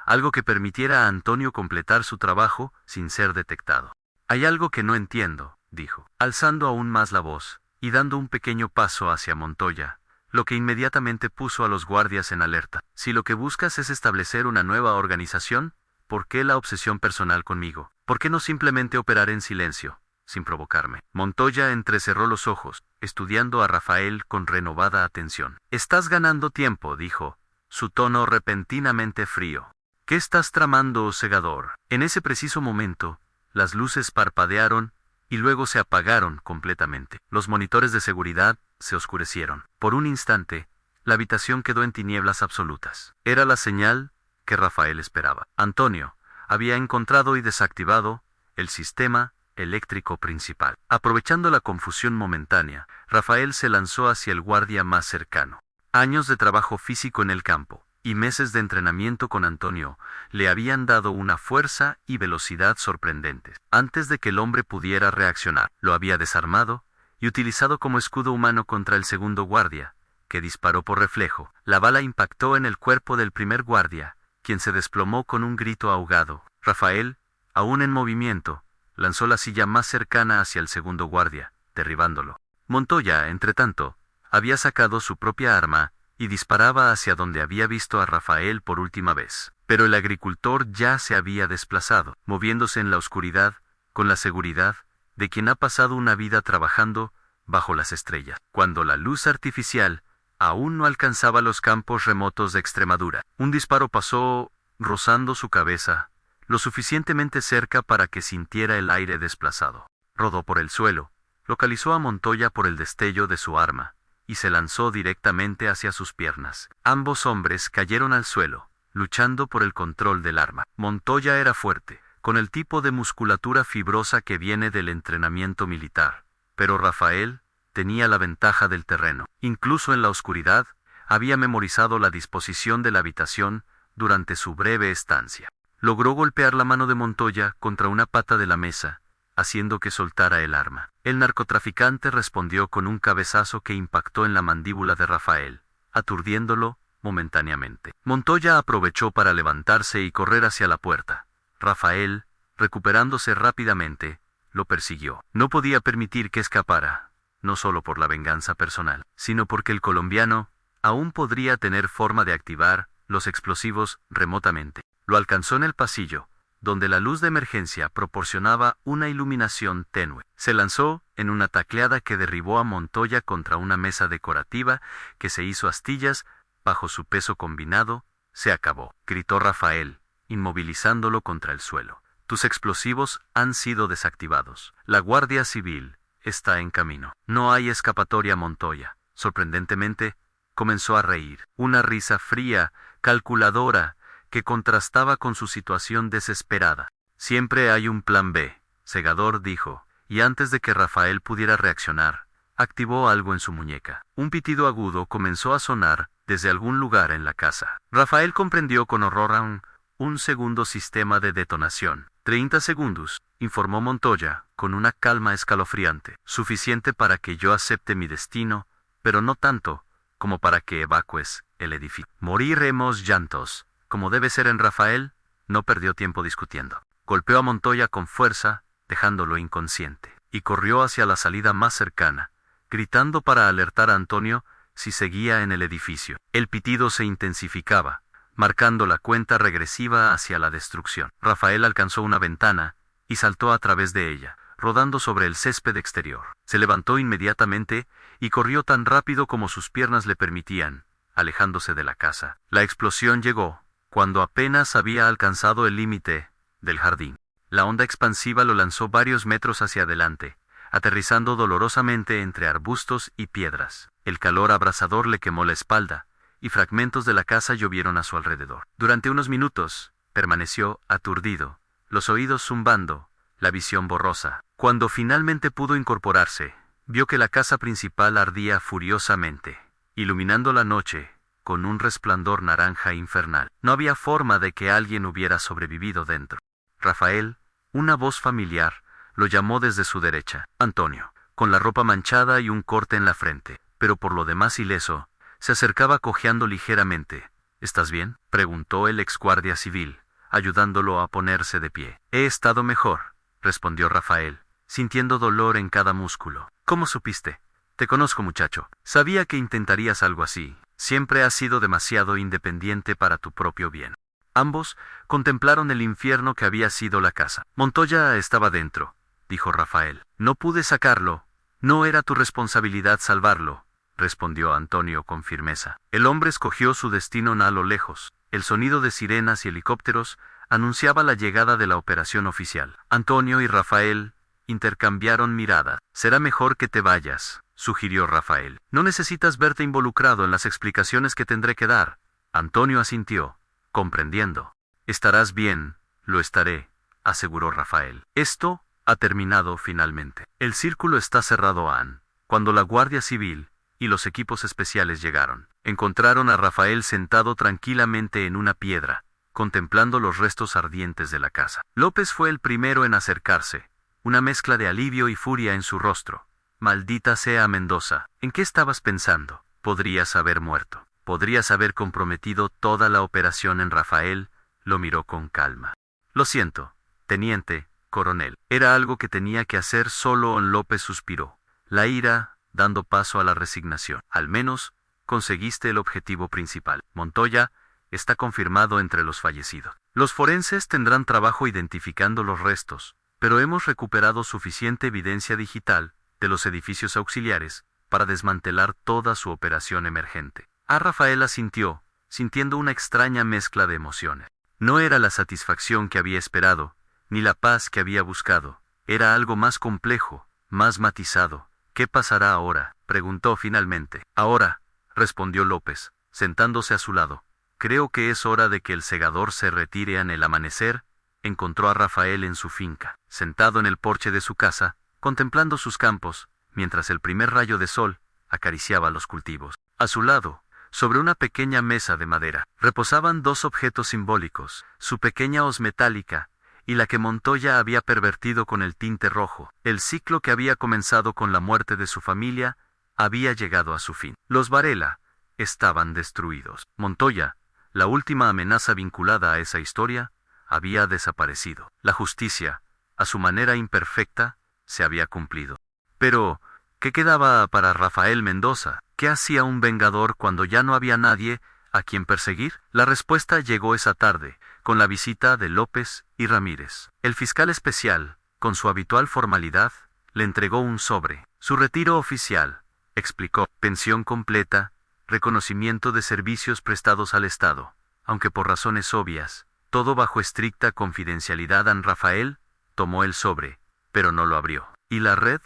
algo que permitiera a Antonio completar su trabajo sin ser detectado. Hay algo que no entiendo, dijo, alzando aún más la voz, y dando un pequeño paso hacia Montoya, lo que inmediatamente puso a los guardias en alerta. Si lo que buscas es establecer una nueva organización, ¿por qué la obsesión personal conmigo? ¿Por qué no simplemente operar en silencio, sin provocarme? Montoya entrecerró los ojos, estudiando a Rafael con renovada atención. Estás ganando tiempo, dijo, su tono repentinamente frío. ¿Qué estás tramando, Segador? En ese preciso momento, las luces parpadearon y luego se apagaron completamente. Los monitores de seguridad se oscurecieron. Por un instante, la habitación quedó en tinieblas absolutas. Era la señal que Rafael esperaba. Antonio había encontrado y desactivado el sistema eléctrico principal. Aprovechando la confusión momentánea, Rafael se lanzó hacia el guardia más cercano. Años de trabajo físico en el campo y meses de entrenamiento con Antonio le habían dado una fuerza y velocidad sorprendentes. Antes de que el hombre pudiera reaccionar, lo había desarmado y utilizado como escudo humano contra el segundo guardia, que disparó por reflejo. La bala impactó en el cuerpo del primer guardia, quien se desplomó con un grito ahogado. Rafael, aún en movimiento, lanzó la silla más cercana hacia el segundo guardia, derribándolo. Montoya, entretanto, había sacado su propia arma y disparaba hacia donde había visto a Rafael por última vez. Pero el agricultor ya se había desplazado, moviéndose en la oscuridad, con la seguridad de quien ha pasado una vida trabajando bajo las estrellas, cuando la luz artificial aún no alcanzaba los campos remotos de Extremadura. Un disparo pasó rozando su cabeza, lo suficientemente cerca para que sintiera el aire desplazado. Rodó por el suelo, localizó a Montoya por el destello de su arma, y se lanzó directamente hacia sus piernas. Ambos hombres cayeron al suelo, luchando por el control del arma. Montoya era fuerte, con el tipo de musculatura fibrosa que viene del entrenamiento militar, pero Rafael tenía la ventaja del terreno. Incluso en la oscuridad, había memorizado la disposición de la habitación durante su breve estancia. Logró golpear la mano de Montoya contra una pata de la mesa, haciendo que soltara el arma. El narcotraficante respondió con un cabezazo que impactó en la mandíbula de Rafael, aturdiéndolo momentáneamente. Montoya aprovechó para levantarse y correr hacia la puerta. Rafael, recuperándose rápidamente, lo persiguió. No podía permitir que escapara, no solo por la venganza personal, sino porque el colombiano aún podría tener forma de activar los explosivos remotamente. Lo alcanzó en el pasillo, donde la luz de emergencia proporcionaba una iluminación tenue. Se lanzó en una tacleada que derribó a Montoya contra una mesa decorativa que se hizo astillas bajo su peso combinado. Se acabó, gritó Rafael, inmovilizándolo contra el suelo. Tus explosivos han sido desactivados. La Guardia Civil está en camino. No hay escapatoria. Montoya, sorprendentemente, comenzó a reír. Una risa fría, calculadora, que contrastaba con su situación desesperada. Siempre hay un plan B, Segador dijo, y antes de que Rafael pudiera reaccionar, activó algo en su muñeca. Un pitido agudo comenzó a sonar desde algún lugar en la casa. Rafael comprendió con horror un segundo sistema de detonación. 30 segundos, informó Montoya, con una calma escalofriante. Suficiente para que yo acepte mi destino, pero no tanto como para que evacúes el edificio. Moriremos llantos. Como debe ser en Rafael, no perdió tiempo discutiendo. Golpeó a Montoya con fuerza, dejándolo inconsciente, y corrió hacia la salida más cercana, gritando para alertar a Antonio si seguía en el edificio. El pitido se intensificaba, marcando la cuenta regresiva hacia la destrucción. Rafael alcanzó una ventana y saltó a través de ella, rodando sobre el césped exterior. Se levantó inmediatamente y corrió tan rápido como sus piernas le permitían, alejándose de la casa. La explosión llegó cuando apenas había alcanzado el límite del jardín. La onda expansiva lo lanzó varios metros hacia adelante, aterrizando dolorosamente entre arbustos y piedras. El calor abrasador le quemó la espalda, y fragmentos de la casa llovieron a su alrededor. Durante unos minutos, permaneció aturdido, los oídos zumbando, la visión borrosa. Cuando finalmente pudo incorporarse, vio que la casa principal ardía furiosamente, iluminando la noche con un resplandor naranja infernal. No había forma de que alguien hubiera sobrevivido dentro. Rafael, una voz familiar, lo llamó desde su derecha. Antonio, con la ropa manchada y un corte en la frente, pero por lo demás ileso, se acercaba cojeando ligeramente. ¿Estás bien?, preguntó el ex guardia civil, ayudándolo a ponerse de pie. He estado mejor, respondió Rafael, sintiendo dolor en cada músculo. ¿Cómo supiste? Te conozco, muchacho. Sabía que intentarías algo así. Siempre has sido demasiado independiente para tu propio bien. Ambos contemplaron el infierno que había sido la casa. Montoya estaba dentro, dijo Rafael. No pude sacarlo. No era tu responsabilidad salvarlo, respondió Antonio con firmeza. El hombre escogió su destino a lo lejos. El sonido de sirenas y helicópteros anunciaba la llegada de la operación oficial. Antonio y Rafael intercambiaron miradas. Será mejor que te vayas, sugirió Rafael. No necesitas verte involucrado en las explicaciones que tendré que dar. Antonio asintió, comprendiendo. Estarás bien, lo estaré, aseguró Rafael. Esto ha terminado finalmente. El círculo está cerrado, Ann. Cuando la Guardia Civil y los equipos especiales llegaron, encontraron a Rafael sentado tranquilamente en una piedra, contemplando los restos ardientes de la casa. López fue el primero en acercarse, una mezcla de alivio y furia en su rostro. Maldita sea Mendoza, ¿en qué estabas pensando? Podrías haber muerto. Podrías haber comprometido toda la operación en Rafael. Lo miró con calma. Lo siento, teniente, coronel. Era algo que tenía que hacer solo. López suspiró, la ira dando paso a la resignación. Al menos, conseguiste el objetivo principal. Montoya está confirmado entre los fallecidos. Los forenses tendrán trabajo identificando los restos, pero hemos recuperado suficiente evidencia digital de los edificios auxiliares para desmantelar toda su operación emergente. Rafael asintió, sintiendo una extraña mezcla de emociones. No era la satisfacción que había esperado, ni la paz que había buscado. Era algo más complejo, más matizado. ¿Qué pasará ahora?, preguntó finalmente. Ahora, respondió López, sentándose a su lado. Creo que es hora de que el segador se retire. En el amanecer, encontró a Rafael en su finca, sentado en el porche de su casa, contemplando sus campos, mientras el primer rayo de sol acariciaba los cultivos. A su lado, Sobre una pequeña mesa de madera reposaban dos objetos simbólicos, su pequeña hoz metálica, y la que Montoya había pervertido con el tinte rojo. El ciclo que había comenzado con la muerte de su familia había llegado a su fin. Los Varela estaban destruidos. Montoya, la última amenaza vinculada a esa historia, había desaparecido. La justicia, a su manera imperfecta, se había cumplido. Pero, ¿qué quedaba para Rafael Mendoza? ¿Qué hacía un vengador cuando ya no había nadie a quien perseguir? La respuesta llegó esa tarde, con la visita de López y Ramírez. El fiscal especial, con su habitual formalidad, le entregó un sobre. Su retiro oficial, explicó, pensión completa, reconocimiento de servicios prestados al Estado, aunque por razones obvias, todo bajo estricta confidencialidad. Rafael tomó el sobre, pero no lo abrió. ¿Y la red?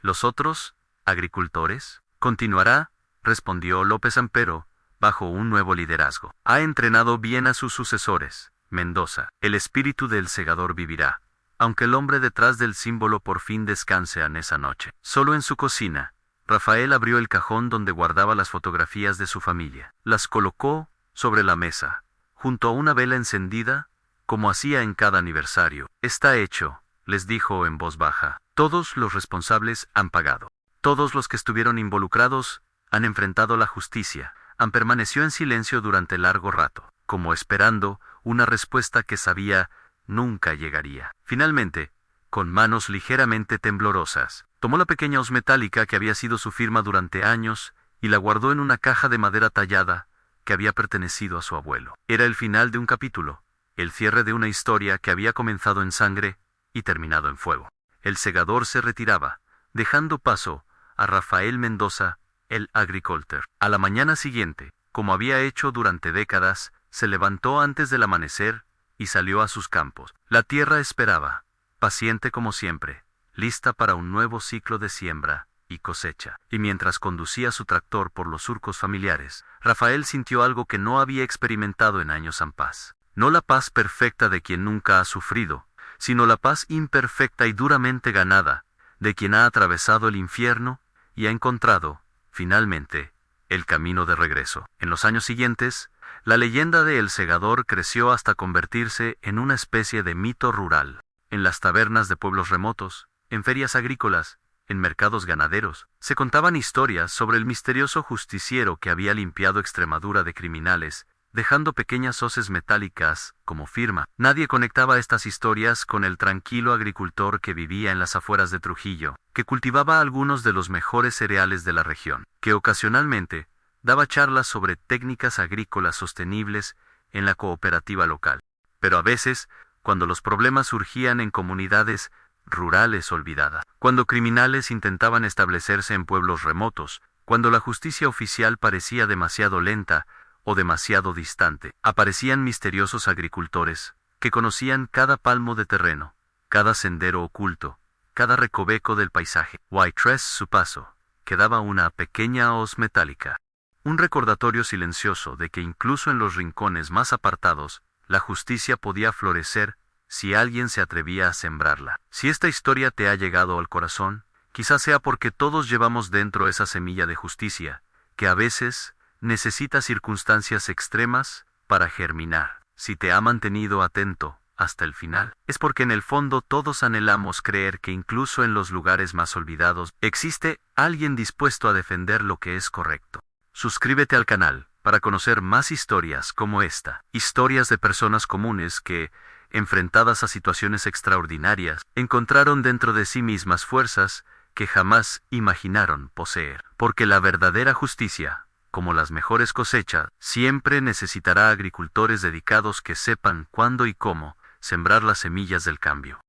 ¿Los otros agricultores? Continuará, respondió López Ampero, bajo un nuevo liderazgo. Ha entrenado bien a sus sucesores, Mendoza. El espíritu del segador vivirá, aunque el hombre detrás del símbolo por fin descanse en esa noche. Solo en su cocina, Rafael abrió el cajón donde guardaba las fotografías de su familia. Las colocó sobre la mesa, junto a una vela encendida, como hacía en cada aniversario. Está hecho, les dijo en voz baja. Todos los responsables han pagado. Todos los que estuvieron involucrados han enfrentado la justicia. Permaneció en silencio durante largo rato, como esperando una respuesta que sabía nunca llegaría. Finalmente, con manos ligeramente temblorosas, tomó la pequeña hoz metálica que había sido su firma durante años y la guardó en una caja de madera tallada que había pertenecido a su abuelo. Era el final de un capítulo, el cierre de una historia que había comenzado en sangre y terminado en fuego. El segador se retiraba, dejando paso a Rafael Mendoza, el agricultor. A la mañana siguiente, como había hecho durante décadas, se levantó antes del amanecer y salió a sus campos. La tierra esperaba, paciente como siempre, lista para un nuevo ciclo de siembra y cosecha. Y mientras conducía su tractor por los surcos familiares, Rafael sintió algo que no había experimentado en años en paz. No la paz perfecta de quien nunca ha sufrido, sino la paz imperfecta y duramente ganada, de quien ha atravesado el infierno y ha encontrado, finalmente, el camino de regreso. En los años siguientes, la leyenda de El Segador creció hasta convertirse en una especie de mito rural. En las tabernas de pueblos remotos, en ferias agrícolas, en mercados ganaderos, se contaban historias sobre el misterioso justiciero que había limpiado Extremadura de criminales, dejando pequeñas hoces metálicas como firma. Nadie conectaba estas historias con el tranquilo agricultor que vivía en las afueras de Trujillo, que cultivaba algunos de los mejores cereales de la región, que ocasionalmente daba charlas sobre técnicas agrícolas sostenibles en la cooperativa local. Pero a veces, cuando los problemas surgían en comunidades rurales olvidadas, cuando criminales intentaban establecerse en pueblos remotos, cuando la justicia oficial parecía demasiado lenta o demasiado distante, aparecían misteriosos agricultores, que conocían cada palmo de terreno, cada sendero oculto, cada recoveco del paisaje. Tras su paso, quedaba una pequeña hoz metálica, un recordatorio silencioso de que incluso en los rincones más apartados, la justicia podía florecer si alguien se atrevía a sembrarla. Si esta historia te ha llegado al corazón, quizás sea porque todos llevamos dentro esa semilla de justicia, que a veces necesita circunstancias extremas para germinar. Si te ha mantenido atento hasta el final, es porque en el fondo todos anhelamos creer que incluso en los lugares más olvidados existe alguien dispuesto a defender lo que es correcto. Suscríbete al canal para conocer más historias como esta, historias de personas comunes que, enfrentadas a situaciones extraordinarias, encontraron dentro de sí mismas fuerzas que jamás imaginaron poseer. Porque la verdadera justicia, como las mejores cosechas, siempre necesitará agricultores dedicados que sepan cuándo y cómo sembrar las semillas del cambio.